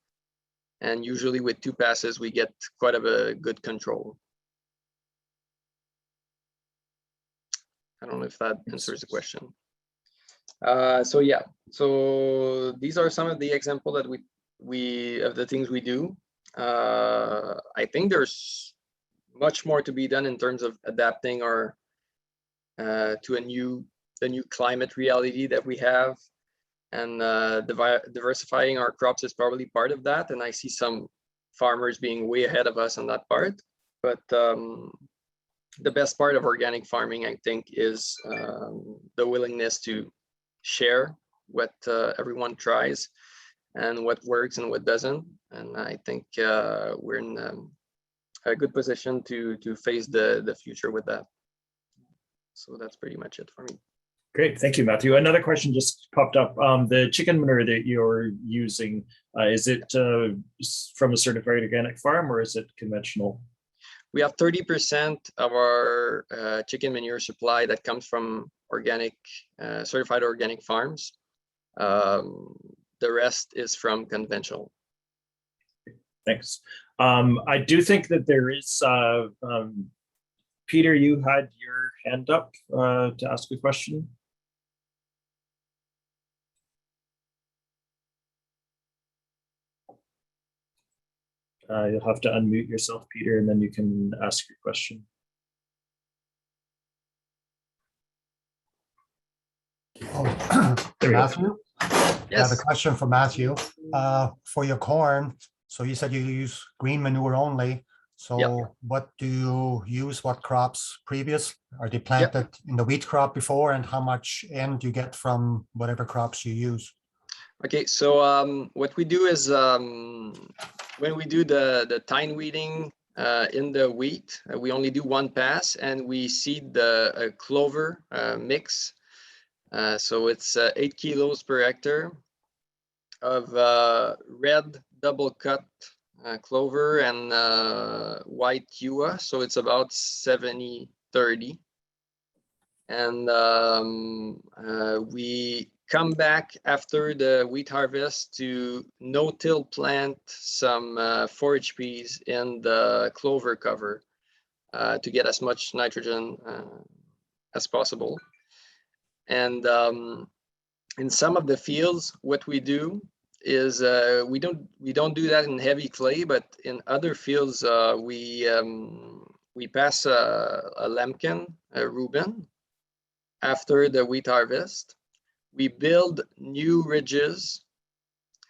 And usually with 2 passes, we get quite a good control. I don't know if that answers the question. So yeah, so these are some of the examples that we of the things we do. I think there's much more to be done in terms of adapting our to the new climate reality that we have, and diversifying our crops is probably part of that. And I see some farmers being way ahead of us on that part. But the best part of organic farming, I think, is the willingness to share what everyone tries and what works and what doesn't. And I think we're in a good position to face the future with that. So that's pretty much it for me. Great, thank you, Matthew. Another question just popped up. The chicken manure that you're using, is it from a certified organic farm or is it conventional? We have 30% of our chicken manure supply that comes from organic, certified organic farms. The rest is from conventional. Thanks. I do think that there is, Peter, you had your hand up to ask a question. You'll have to unmute yourself, Peter, and then you can ask your question. Oh, Matthew? Yes. I have a question for Matthew. For your corn, so you said you use green manure only. So Yep. What do you use? What crops previous? Are they planted in the wheat crop before? And how much N do you get from whatever crops you use? Okay, so what we do is when we do the tine weeding in the wheat, we only do 1 pass and we seed the clover mix. So it's 8 kilos per hectare of red double cut clover and white Kua. So it's about 70-30. And we come back after the wheat harvest to no-till plant some forage peas in the clover cover to get as much nitrogen as possible. And in some of the fields, what we do is we don't do that in heavy clay, but in other fields we pass a lambkin, a Reuben, after the wheat harvest. We build new ridges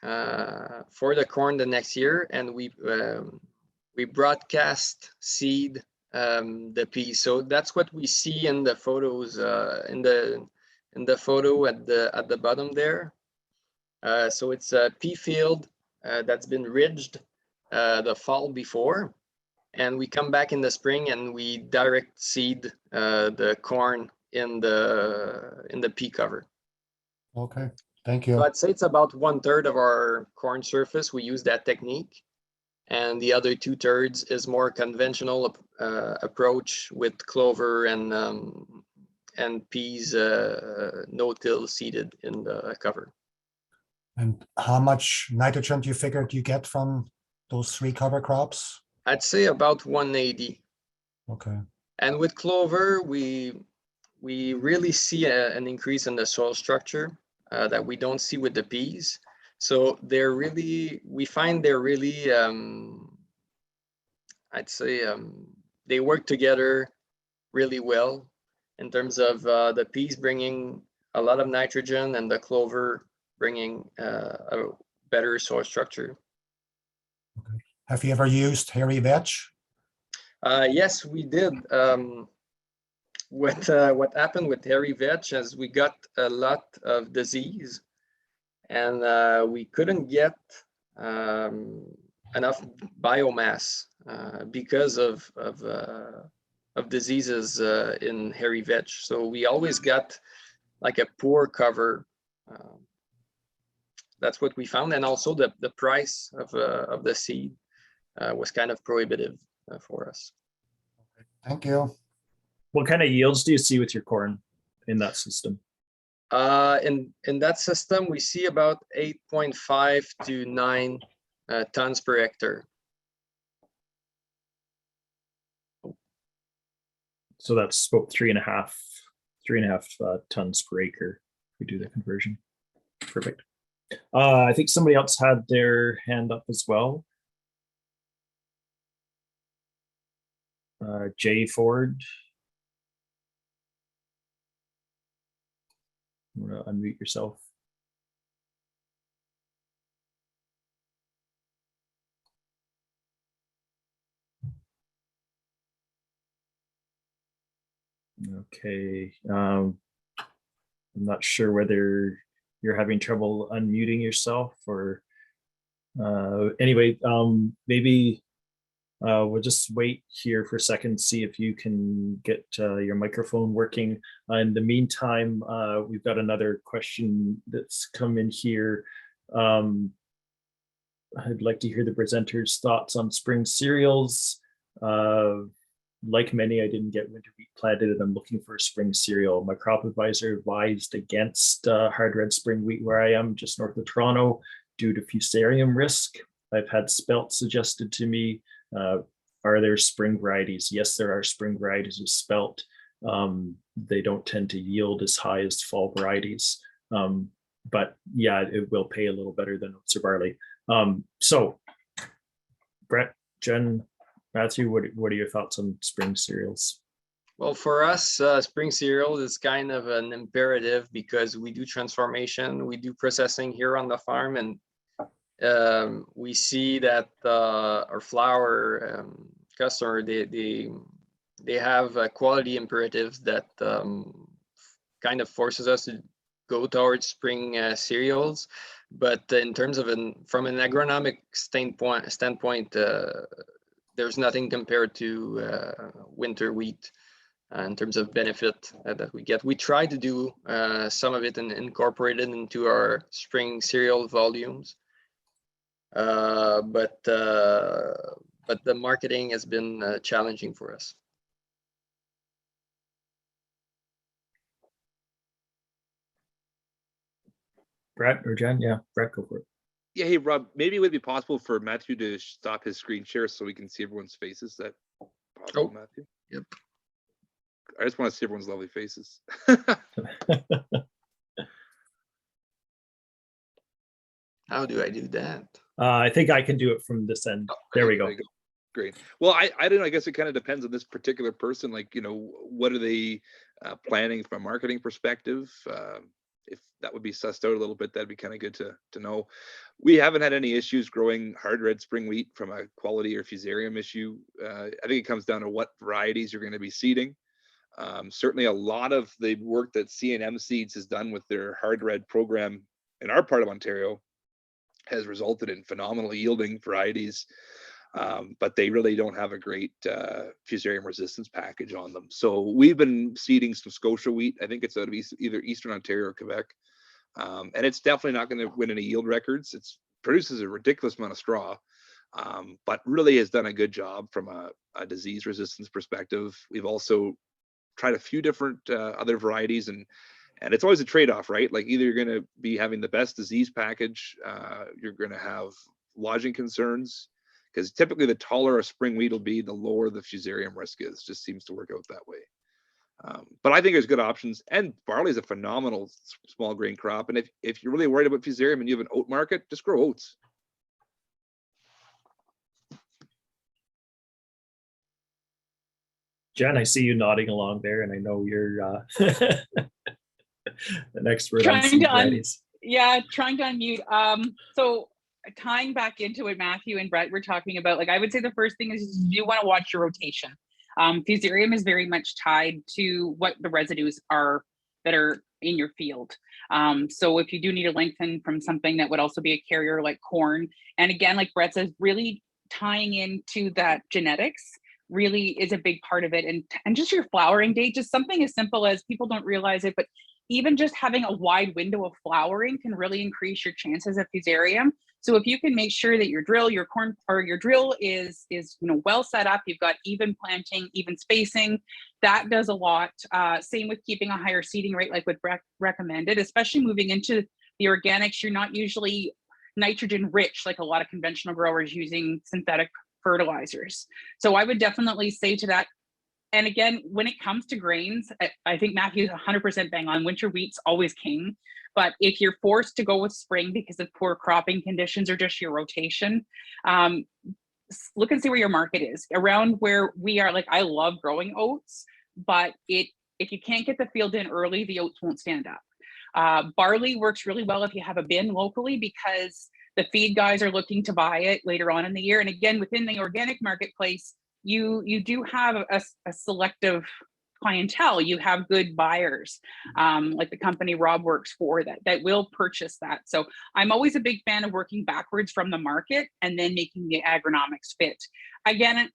for the corn the next year, and we broadcast seed the peas. So that's what we see in the photos in the photo at the bottom there. So it's a pea field that's been ridged the fall before, and we come back in the spring and we direct seed the corn in the pea cover. Okay, thank So you. I'd say it's about 1/3 of our corn surface. We use that technique, and the other 2/3 is more conventional approach with clover and peas no-till seeded in the cover. And how much nitrogen do you figure you get from those 3 cover crops? I'd say about 180. Okay, And with clover, we really see an increase in the soil structure that we don't see with the peas. So we find they're really, I'd say they work together really well in terms of the peas bringing a lot of nitrogen and the clover bringing a better soil structure. okay. Have you ever used hairy vetch? Yes, we did. What happened with hairy vetch is we got a lot of disease, and we couldn't get enough biomass because of diseases in hairy vetch. So we always got like a poor cover. That's what we found, and also the price of the seed was kind of prohibitive for us. Thank you. What kind of yields do you see with your corn in that system? In that system, we see about 8.5 to 9 tons per hectare. So that's about 3.5 tons per acre. If we do the conversion. Perfect. I think somebody else had their hand up as well. Jay Ford. You want to unmute yourself? Okay. I'm not sure whether you're having trouble unmuting yourself or anyway, maybe we'll just wait here for a second, see if you can get your microphone working. In the meantime, we've got another question that's come in here. I'd like to hear the presenters' thoughts on spring cereals. Like many, I didn't get winter wheat planted and I'm looking for a spring cereal. My crop advisor advised against hard red spring wheat where I am, just north of Toronto, due to fusarium risk. I've had spelt suggested to me. Are there spring varieties? Yes, there are spring varieties of spelt. They don't tend to yield as high as fall varieties. But yeah, it will pay a little better than oats or barley. So Brett, Jen, Matthew, what are your thoughts on spring cereals? Well, for us, spring cereal is kind of an imperative because we do transformation, we do processing here on the farm, and we see that our flour customer, they have quality imperatives that kind of forces us to go towards spring cereals. But in terms of from an agronomic standpoint, there's nothing compared to winter wheat in terms of benefit that we get. We try to do some of it and incorporate it into our spring cereal volumes. But the marketing has been challenging for us. Brett or Jen? Yeah, Brett, go for it. Yeah, hey Rob, maybe it would be possible for Matthew to stop his screen share so we can see everyone's faces. Is that possible, Matthew? Yep. I just want to see everyone's lovely faces. How do I do that? I think I can do it from this end. There we go. Great. Well, I don't know. I guess it kind of depends on this particular person. Like, you know, what are they planning from a marketing perspective. If that would be sussed out a little bit, that'd be kind of good to know. We haven't had any issues growing hard red spring wheat from a quality or fusarium issue. I think it comes down to what varieties you're going to be seeding. Certainly a lot of the work that C&M Seeds has done with their hard red program in our part of Ontario has resulted in phenomenal yielding varieties, but they really don't have a great fusarium resistance package on them. So we've been seeding some Scotia wheat. I think it's out of either Eastern Ontario or Quebec. And it's definitely not going to win any yield records. It produces a ridiculous amount of straw, but really has done a good job from a disease resistance perspective. We've also tried a few different other varieties, and it's always a trade-off, right? Like either you're going to be having the best disease package, you're going to have lodging concerns, because typically the taller a spring wheat will be, the lower the fusarium risk is. Just seems to work out that way. But I think there's good options, and barley is a phenomenal small grain crop. And if you're really worried about fusarium and you have an oat market, just grow oats. Jen, I see you nodding along there, and I know you're an expert on Trying seed to varieties. trying to unmute. So tying back into what Matthew and Brett were talking about, like I would say the first thing is you want to watch your rotation. Fusarium is very much tied to what the residues are that are in your field. So if you do need to lengthen from something that would also be a carrier like corn, and again, like Brett says, really tying into that genetics really is a big part of it. And just your flowering date, just something as simple as, people don't realize it, but even just having a wide window of flowering can really increase your chances of fusarium. So if you can make sure that your drill, your corn, or your drill is well set up, you've got even planting, even spacing, that does a lot. Same with keeping a higher seeding rate, like what Brett recommended, especially moving into the organics. You're not usually nitrogen rich like a lot of conventional growers using synthetic fertilizers. So I would definitely say to that. And again, when it comes to grains, I think Matthew's 100% bang on. Winter wheat's always king. But if you're forced to go with spring because of poor cropping conditions or just your rotation, look and see where your market is. Around where we are, like I love growing oats, but if you can't get the field in early, the oats won't stand up. Barley works really well if you have a bin locally, because the feed guys are looking to buy it later on in the year. And again, within the organic marketplace, you do have a selective clientele. You have good buyers, like the company Rob works for, that will purchase that. So I'm always a big fan of working backwards from the market and then making the agronomics fit. Again,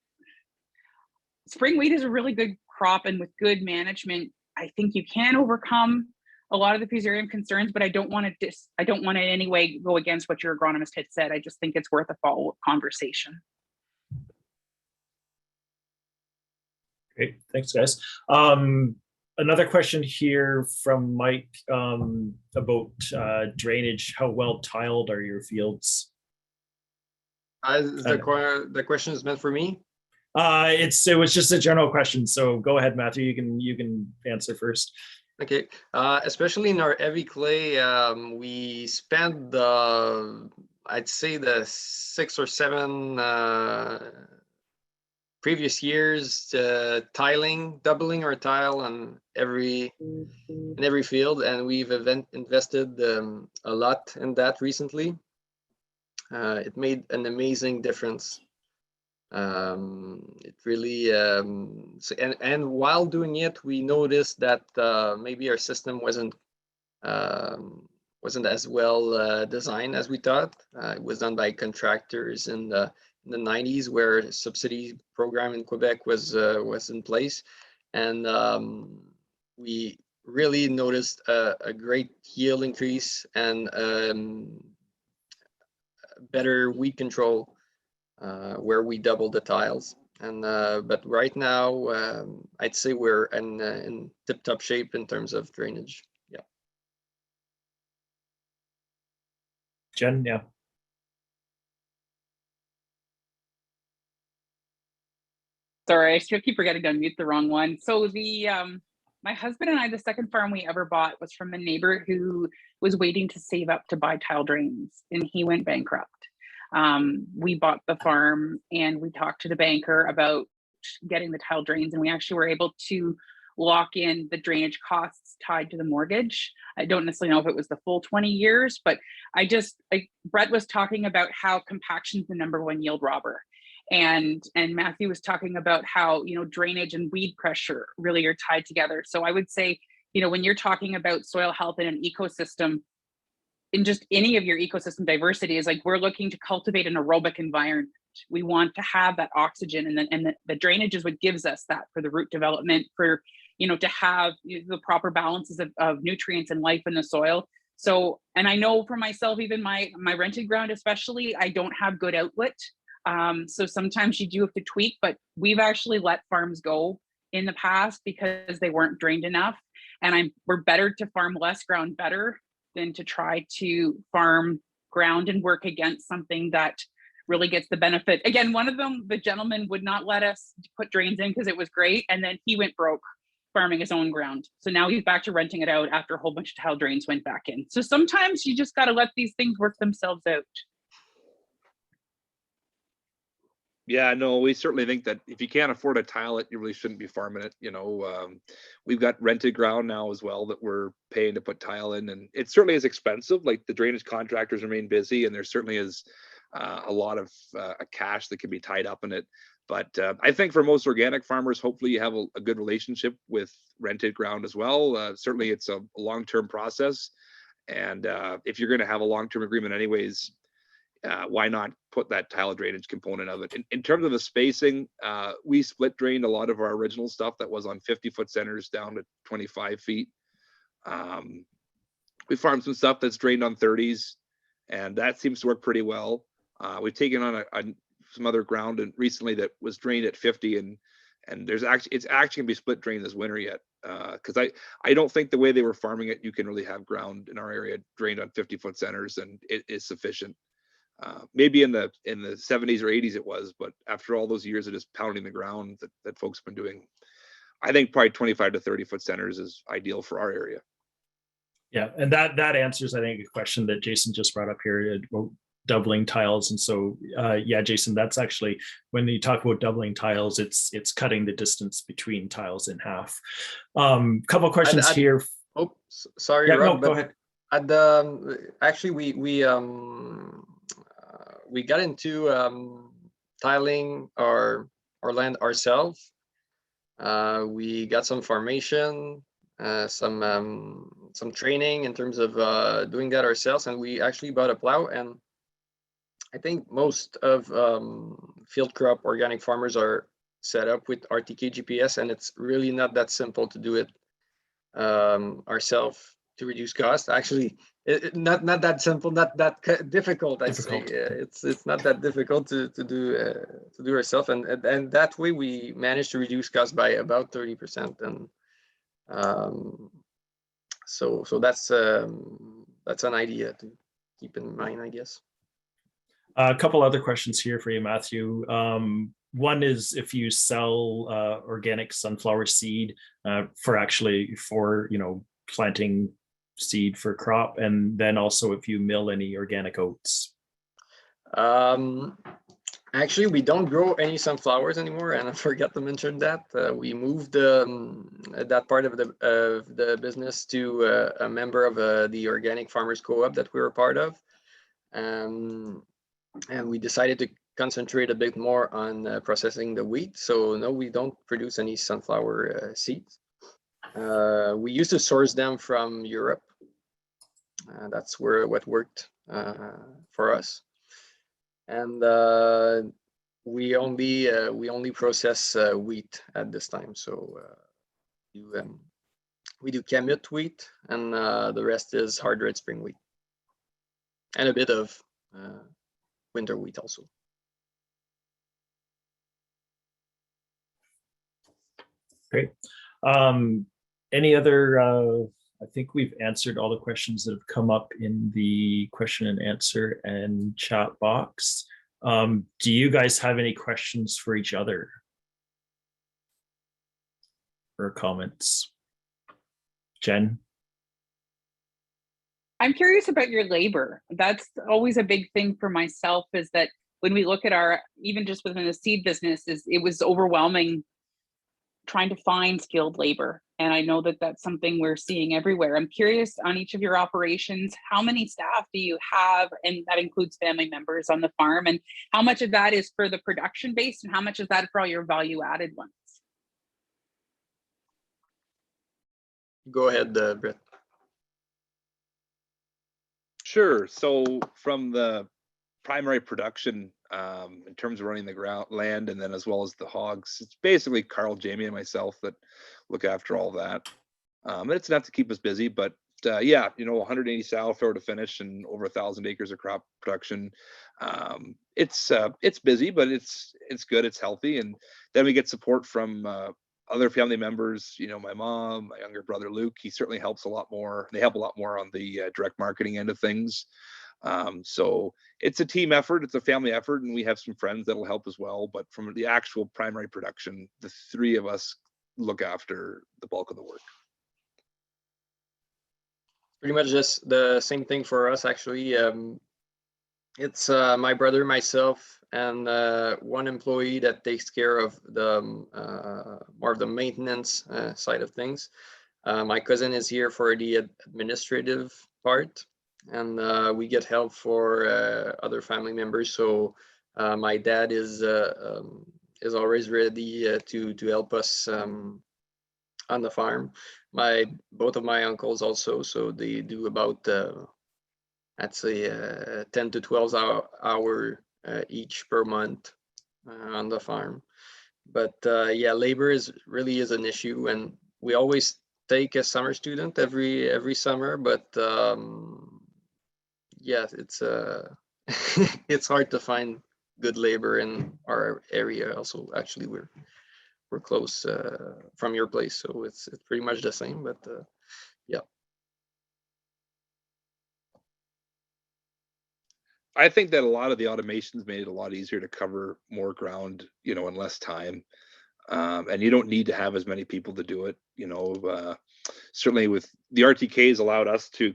spring wheat is a really good crop, and with good management, I think you can overcome a lot of the fusarium concerns, but I don't want to in any way go against what your agronomist had said. I just think it's worth a follow-up conversation. Great, thanks guys. Another question here from Mike about drainage. How well tiled are your fields? The question is meant for me? It was just a general question. So go ahead, Matthew. You can answer first. Okay, especially in our heavy clay, we spent I'd say the 6 or 7 previous years tiling, doubling our tile on every field, and we've invested a lot in that recently. It made an amazing difference. It really and while doing it, we noticed that maybe our system wasn't as well designed as we thought. It was done by contractors in the 90s, where a subsidy program in Quebec was in place, and we really noticed a great yield increase and better weed control where we doubled the tiles. And but right now, I'd say we're in tip-top shape in terms of drainage. Yeah. Jen, yeah. Sorry, I still keep forgetting to unmute the wrong one. So my husband and I, the second farm we ever bought was from a neighbor who was waiting to save up to buy tile drains, and he went bankrupt. We bought the farm and we talked to the banker about getting the tile drains, and we actually were able to lock in the drainage costs tied to the mortgage. I don't necessarily know if it was the full 20 years, but Brett was talking about how compaction is the #1 yield robber. And Matthew was talking about how, drainage and weed pressure really are tied together. So I would say, when you're talking about soil health in an ecosystem, in just any of your ecosystem diversity, is like, we're looking to cultivate an aerobic environment. We want to have that oxygen, and the drainage is what gives us that for the root development, for, to have the proper balances of nutrients and life in the soil. So, and I know for myself, even my rented ground, especially, I don't have good outlet. So sometimes you do have to tweak, but we've actually let farms go in the past because they weren't drained enough. And we're better to farm less ground better than to try to farm ground and work against something that really gets the benefit. Again, one of them, the gentleman would not let us put drains in because it was great. And then he went broke farming his own ground. So now he's back to renting it out after a whole bunch of tile drains went back in. So sometimes you just got to let these things work themselves out. Yeah, no, we certainly think that if you can't afford to tile it, you really shouldn't be farming it. We've got rented ground now as well that we're paying to put tile in, and it certainly is expensive. Like, the drainage contractors remain busy, and there certainly is a lot of cash that can be tied up in it. But I think for most organic farmers, hopefully you have a good relationship with rented ground as well. Certainly it's a long-term process. And if you're going to have a long-term agreement anyways, why not put that tile drainage component of it? In terms of the spacing, we split drained a lot of our original stuff that was on 50-foot centers down to 25 feet. We farmed some stuff that's drained on 30s, and that seems to work pretty well. We've taken on some other ground and recently that was drained at 50, and it's actually gonna be split drained this winter yet, because I don't think the way they were farming it, you can really have ground in our area drained on 50-foot centers, and it is sufficient. Maybe in the 70s or 80s it was, but after all those years of just pounding the ground that folks have been doing, I think probably 25 to 30-foot centers is ideal for our area. Yeah, and that answers, I think, a question that Jason just brought up here about doubling tiles. And so, yeah, Jason, that's actually, when you talk about doubling tiles, it's cutting the distance between tiles in half. Couple of questions here. Oh, sorry, Yeah, Rob, no, go ahead. At the actually we got into tiling our land ourselves. We got some formation, some training in terms of doing that ourselves, and we actually bought a plow. And I think most of field crop organic farmers are set up with RTK GPS, and it's really not that simple to do it ourselves to reduce cost. Actually, not that simple, not that difficult. I'd say it's not that difficult to do ourselves, and that way we managed to reduce cost by about 30%. And so that's an idea to keep in mind, I guess. A couple other questions here for you, Matthew. One is if you sell organic sunflower seed for planting seed for crop, and then also if you mill any organic oats. Actually, we don't grow any sunflowers anymore, and I forgot to mention that we moved that part of the business to a member of the organic farmers co-op that we were part of, and we decided to concentrate a bit more on processing the wheat. So no, we don't produce any sunflower seeds. We used to source them from Europe. That's what worked for us. And we only process wheat at this time. So we do Kamut wheat, and the rest is hard red spring wheat, and a bit of winter wheat also. Great. Any other? I think we've answered all the questions that have come up in the question and answer and chat box. Do you guys have any questions for each other or comments? Jen? I'm curious about your labor. That's always a big thing for myself, is that when we look at even just within the seed business, it was overwhelming trying to find skilled labor. And I know that that's something we're seeing everywhere. I'm curious on each of your operations, how many staff do you have? And that includes family members on the farm. And how much of that is for the production base and how much is that for all your value added ones? Go ahead, Brett. Sure. So from the primary production, in terms of running the land, and then as well as the hogs, it's basically Carl, Jamie, and myself that look after all that. And it's enough to keep us busy, but yeah, 180 sow to finish and over 1,000 acres of crop production. It's busy, but it's good. It's healthy, and then we get support from other family members. My mom, my younger brother Luke. He certainly helps a lot more. They help a lot more on the direct marketing end of things. So it's a team effort, it's a family effort, and we have some friends that'll help as well. But from the actual primary production, the three of us look after the bulk of the work. Pretty much just the same thing for us, actually. It's my brother, myself, and one employee that takes care of the more of the maintenance side of things. My cousin is here for the administrative part, and we get help for other family members. So my dad is always ready to help us on the farm. Both of my uncles also, so they do about I'd say 10 to 12 hour each per month on the farm. But yeah, labor really is an issue, and we always take a summer student every summer, but yeah, it's it's hard to find good labor in our area. Also, actually, we're close from your place, so it's pretty much the same. But yeah, I think that a lot of the automations made it a lot easier to cover more ground, in less time. And you don't need to have as many people to do it. Certainly with the RTKs allowed us to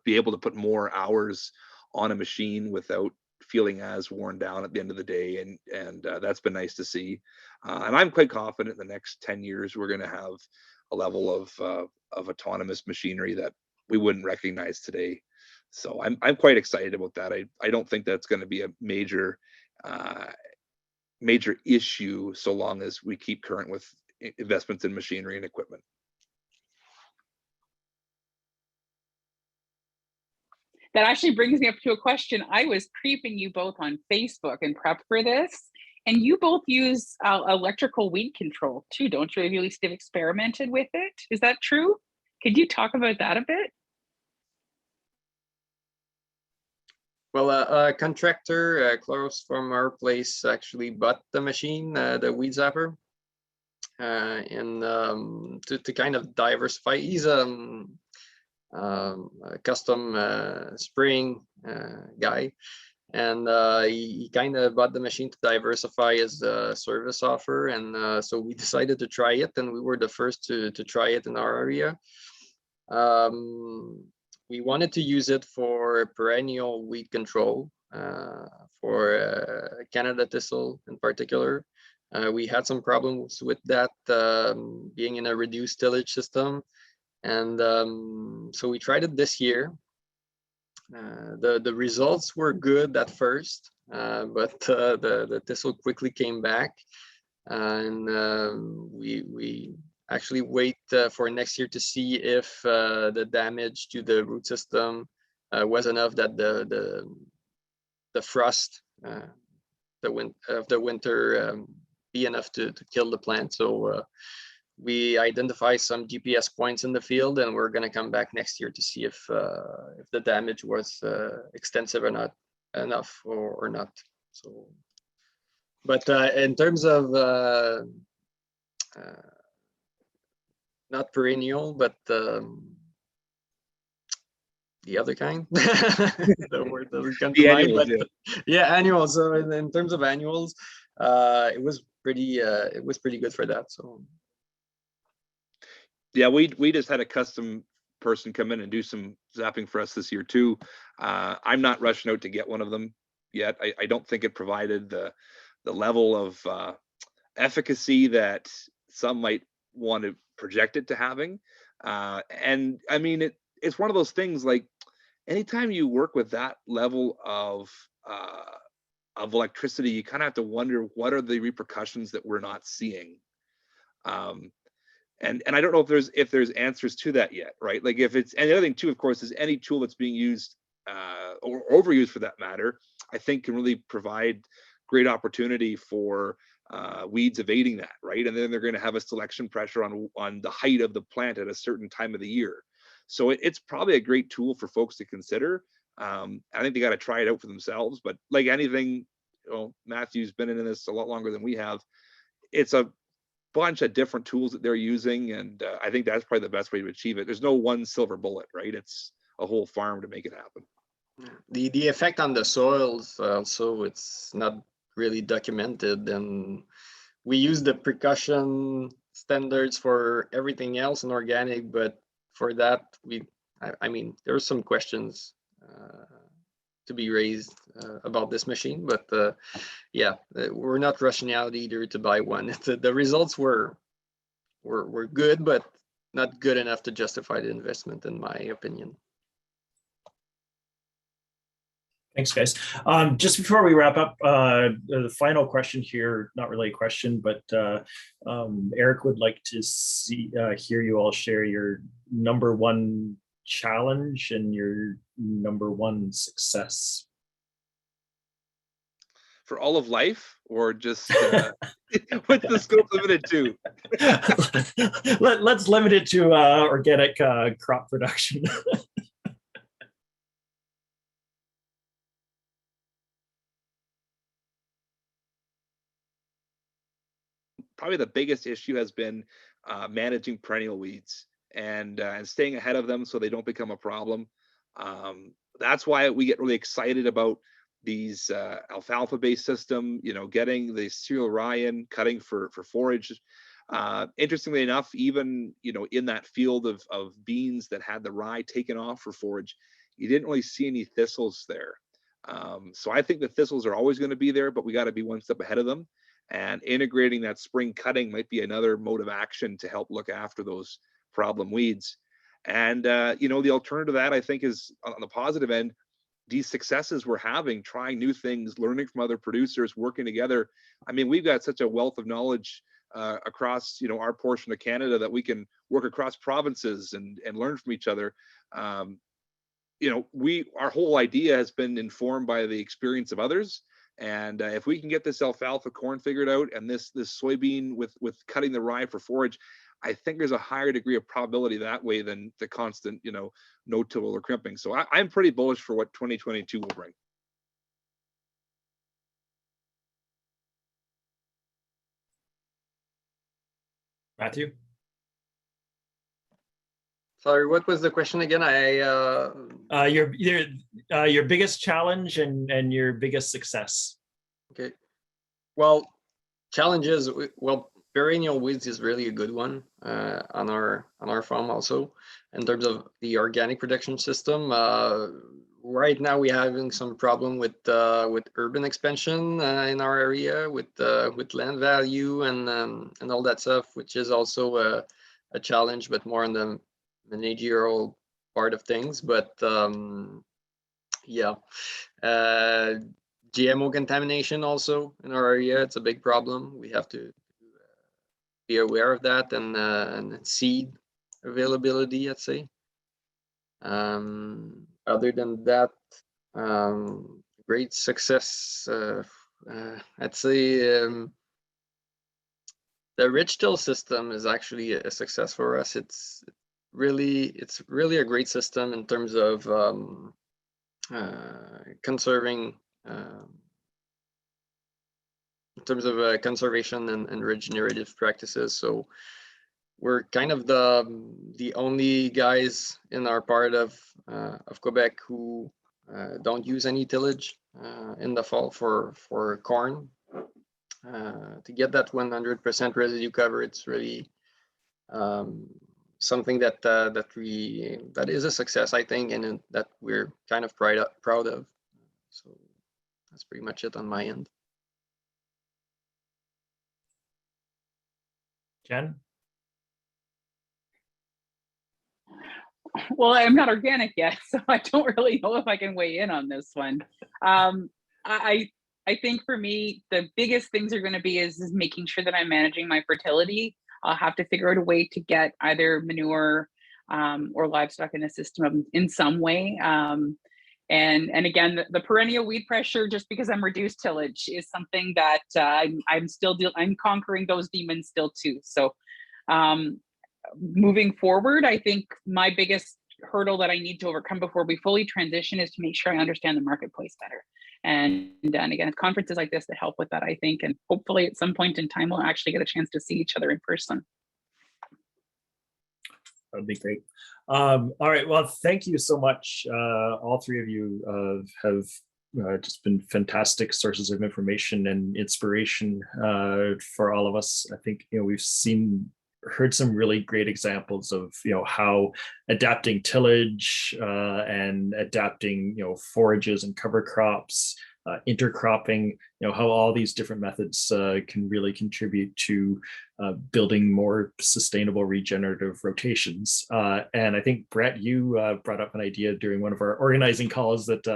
be able to put more hours on a machine without feeling as worn down at the end of the day, and that's been nice to see. And I'm quite confident in the next 10 years we're going to have a level of autonomous machinery that we wouldn't recognize today. So I'm quite excited about that. I don't think that's going to be a major issue so long as we keep current with investments in machinery and equipment. That actually brings me up to a question. I was creeping you both on Facebook in prep for this, and you both use electrical weed control too, don't you? Have you at least experimented with it? Is that true? Could you talk about that a bit? well, a contractor close from our place actually bought the machine, the weed zapper, and to kind of diversify. He's a custom spraying guy, and he kind of bought the machine to diversify his service offer, and so we decided to try it, and we were the first to try it in our area. We wanted to use it for perennial weed control, for Canada thistle in particular. We had some problems with that being in a reduced tillage system, and so we tried it this year. The results were good at first, but the thistle quickly came back, and we actually wait for next year to see if the damage to the root system was enough that the frost of the winter be enough to kill the plant. So we identify some GPS points in the field, and we're going to come back next year to see if the damage was extensive or not enough or not. So, but in terms of not perennial, but the other kind. The word doesn't come to mind, but yeah, annuals. So in terms of annuals, it was pretty good for that. So yeah, we just had a custom person come in and do some zapping for us this year too. I'm not rushing out to get one of them yet. I don't think it provided the level of efficacy that some might want to project it to having. And I mean, it's one of those things, like anytime you work with that level of electricity, you kind of have to wonder what are the repercussions that we're not seeing. And I don't know if there's answers to that yet, right? Like if it's, and the other thing too, of course, is any tool that's being used or overused for that matter, I think can really provide great opportunity for weeds evading that, right? And then they're going to have a selection pressure on the height of the plant at a certain time of the year. So it's probably a great tool for folks to consider. I think they got to try it out for themselves, but like anything, you know, Matthew's been in this a lot longer than we have. It's a bunch of different tools that they're using, and I think that's probably the best way to achieve it. There's no one silver bullet, right? It's a whole farm to make it happen. The effect on the soils also, it's not really documented, and we use the precaution standards for everything else in organic, but for that I mean there's some questions to be raised about this machine, but yeah, we're not rushing out either to buy one. The results were good, but not good enough to justify the investment, in my opinion. Thanks, guys. Just before we wrap up, the final question here, not really a question, but Eric would like to hear you all share your number one challenge and your number one success. For all of life, or just what's the scope limited to? Let's limit it to organic crop production. Probably the biggest issue has been managing perennial weeds and staying ahead of them so they don't become a problem. That's why we get really excited about these alfalfa-based system, you know, getting the cereal rye in, cutting for forage. Interestingly enough, even, you know, in that field of beans that had the rye taken off for forage, you didn't really see any thistles there. So I think the thistles are always going to be there, but we got to be one step ahead of them. And integrating that spring cutting might be another mode of action to help look after those problem weeds. And, you know, the alternative to that, I think, is on the positive end, these successes we're having, trying new things, learning from other producers, working together. I mean, we've got such a wealth of knowledge across, you know, our portion of Canada that we can work across provinces and learn from each other. You know, our whole idea has been informed by the experience of others. And if we can get this alfalfa corn figured out and this soybean with cutting the rye for forage, I think there's a higher degree of probability that way than the constant, you know, no-till or crimping. So I'm pretty bullish for what 2022 will bring. Matthew? Sorry, what was the question again? Your biggest challenge and your biggest success. Okay. Well, challenges. Well, perennial weeds is really a good one on our farm also in terms of the organic production system. Right now we're having some problem with urban expansion in our area with land value and all that stuff, which is also a challenge, but more on the managerial part of things. But yeah, GMO contamination also in our area, it's a big problem. We have to be aware of that, and seed availability, I'd say. Other than that, great success. I'd say the ridge till system is actually a success for us. It's really a great system in terms of conserving, in terms of conservation and regenerative practices. So we're kind of the only guys in our part of Quebec who don't use any tillage in the fall for corn. To get that 100% residue cover, it's really something that is a success, I think, and that we're kind of proud of. So that's pretty much it on my end. Jen? Well, I'm not organic yet, so I don't really know if I can weigh in on this one. I think for me, the biggest things are going to be is making sure that I'm managing my fertility. I'll have to figure out a way to get either manure or livestock in the system in some way. And again, the perennial weed pressure, just because I'm reduced tillage, is something that I'm conquering those demons still too. So moving forward, I think my biggest hurdle that I need to overcome before we fully transition is to make sure I understand the marketplace better. And again, it's conferences like this that help with that, I think, and hopefully at some point in time, we'll actually get a chance to see each other in person. That'd be great. All right, well, thank you so much. All three of you have just been fantastic sources of information and inspiration for all of us. I think, we've heard some really great examples of how adapting tillage and adapting forages and cover crops, intercropping, how all these different methods can really contribute to building more sustainable regenerative rotations. And I think, Brett, you brought up an idea during one of our organizing calls that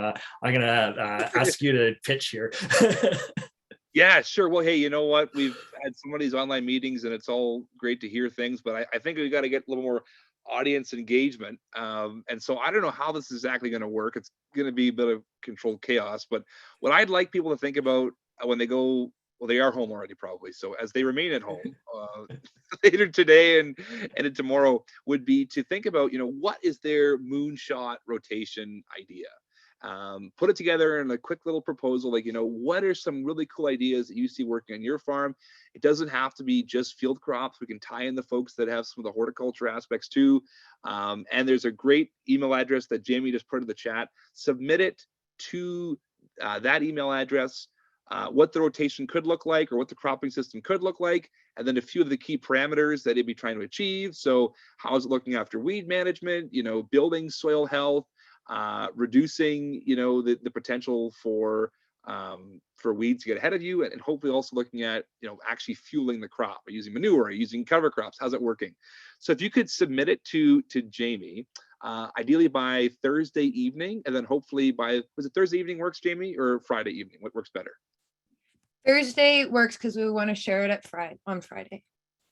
I'm gonna ask you to pitch here. Yeah, sure. Well, hey, you know what? We've had some of these online meetings and it's all great to hear things, but I think we got to get a little more audience engagement. And so I don't know how this is exactly going to work. It's going to be a bit of controlled chaos, but what I'd like people to think about when they go, well, they are home already probably. So as they remain at home later today and tomorrow, would be to think about, what is their moonshot rotation idea? Put it together in a quick little proposal, like, what are some really cool ideas that you see working on your farm? It doesn't have to be just field crops. We can tie in the folks that have some of the horticulture aspects too. And there's a great email address that Jamie just put in the chat. Submit it to that email address, what the rotation could look like or what the cropping system could look like, and then a few of the key parameters that it'd be trying to achieve. So how is it looking after weed management, building soil health, reducing the potential for weeds to get ahead of you, and hopefully also looking at actually fueling the crop, or using manure, or using cover crops. How's it working? So if you could submit it to Jamie, ideally by Thursday evening, and then hopefully was it Thursday evening works, Jamie, or Friday evening? What works better? Thursday works because we want to share it on Friday.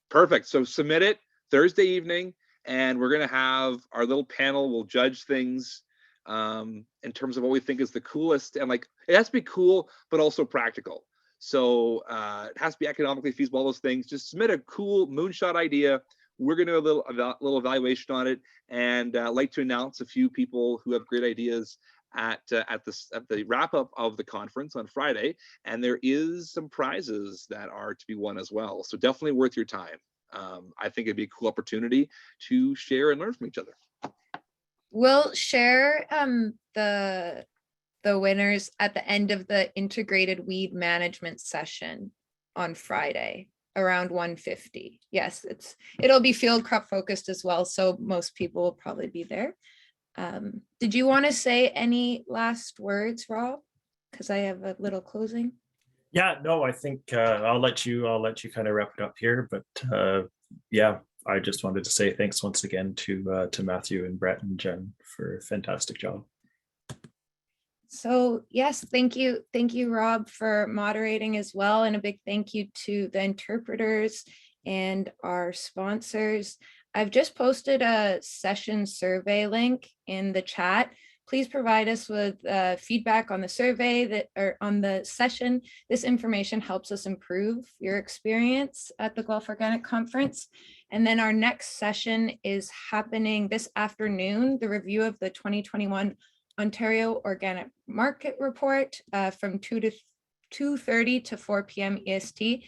Perfect. So submit it Thursday evening, and we're going to have our little panel. We'll judge things in terms of what we think is the coolest, and it has to be cool but also practical. So it has to be economically feasible, all those things. Just submit a cool moonshot idea. We're going to do a little evaluation on it, and like to announce a few people who have great ideas at the wrap up of the conference on Friday. And there is some prizes that are to be won as well, so definitely worth your time. I think it'd be a cool opportunity to share and learn from each other. We'll share the winners at the end of the integrated weed management session on Friday around 1:50. Yes, it'll be field crop focused as well, so most people will probably be there. Did you want to say any last words, Rob? Because I have a little closing. Yeah, no, I think I'll let you kind of wrap it up here, but yeah, I just wanted to say thanks once again to Matthew and Brett and Jen for a fantastic job. So yes, thank you, Rob, for moderating as well, and a big thank you to the interpreters and our sponsors. I've just posted a session survey link in the chat. Please provide us with feedback on the survey or on the session. This information helps us improve your experience at the Guelph Organic Conference. And then our next session is happening this afternoon, the review of the 2021 Ontario Organic Market Report from 2:30 to 4 p.m. EST.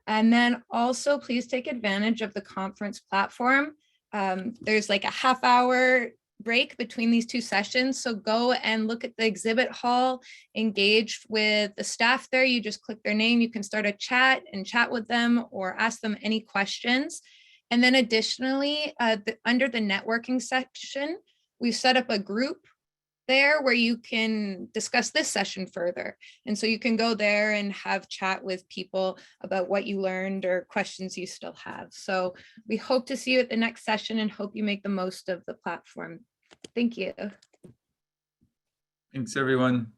And then also please take advantage of the conference platform. There's like a half-hour break between these two sessions. So go and look at the exhibit hall, engage with the staff there. You just click their name. You can start a chat and chat with them or ask them any questions. And then additionally, under the networking section, we've set up a group there where you can discuss this session further. And so you can go there and have chat with people about what you learned or questions you still have. So we hope to see you at the next session and hope you make the most of the platform. Thank you. Thanks, everyone.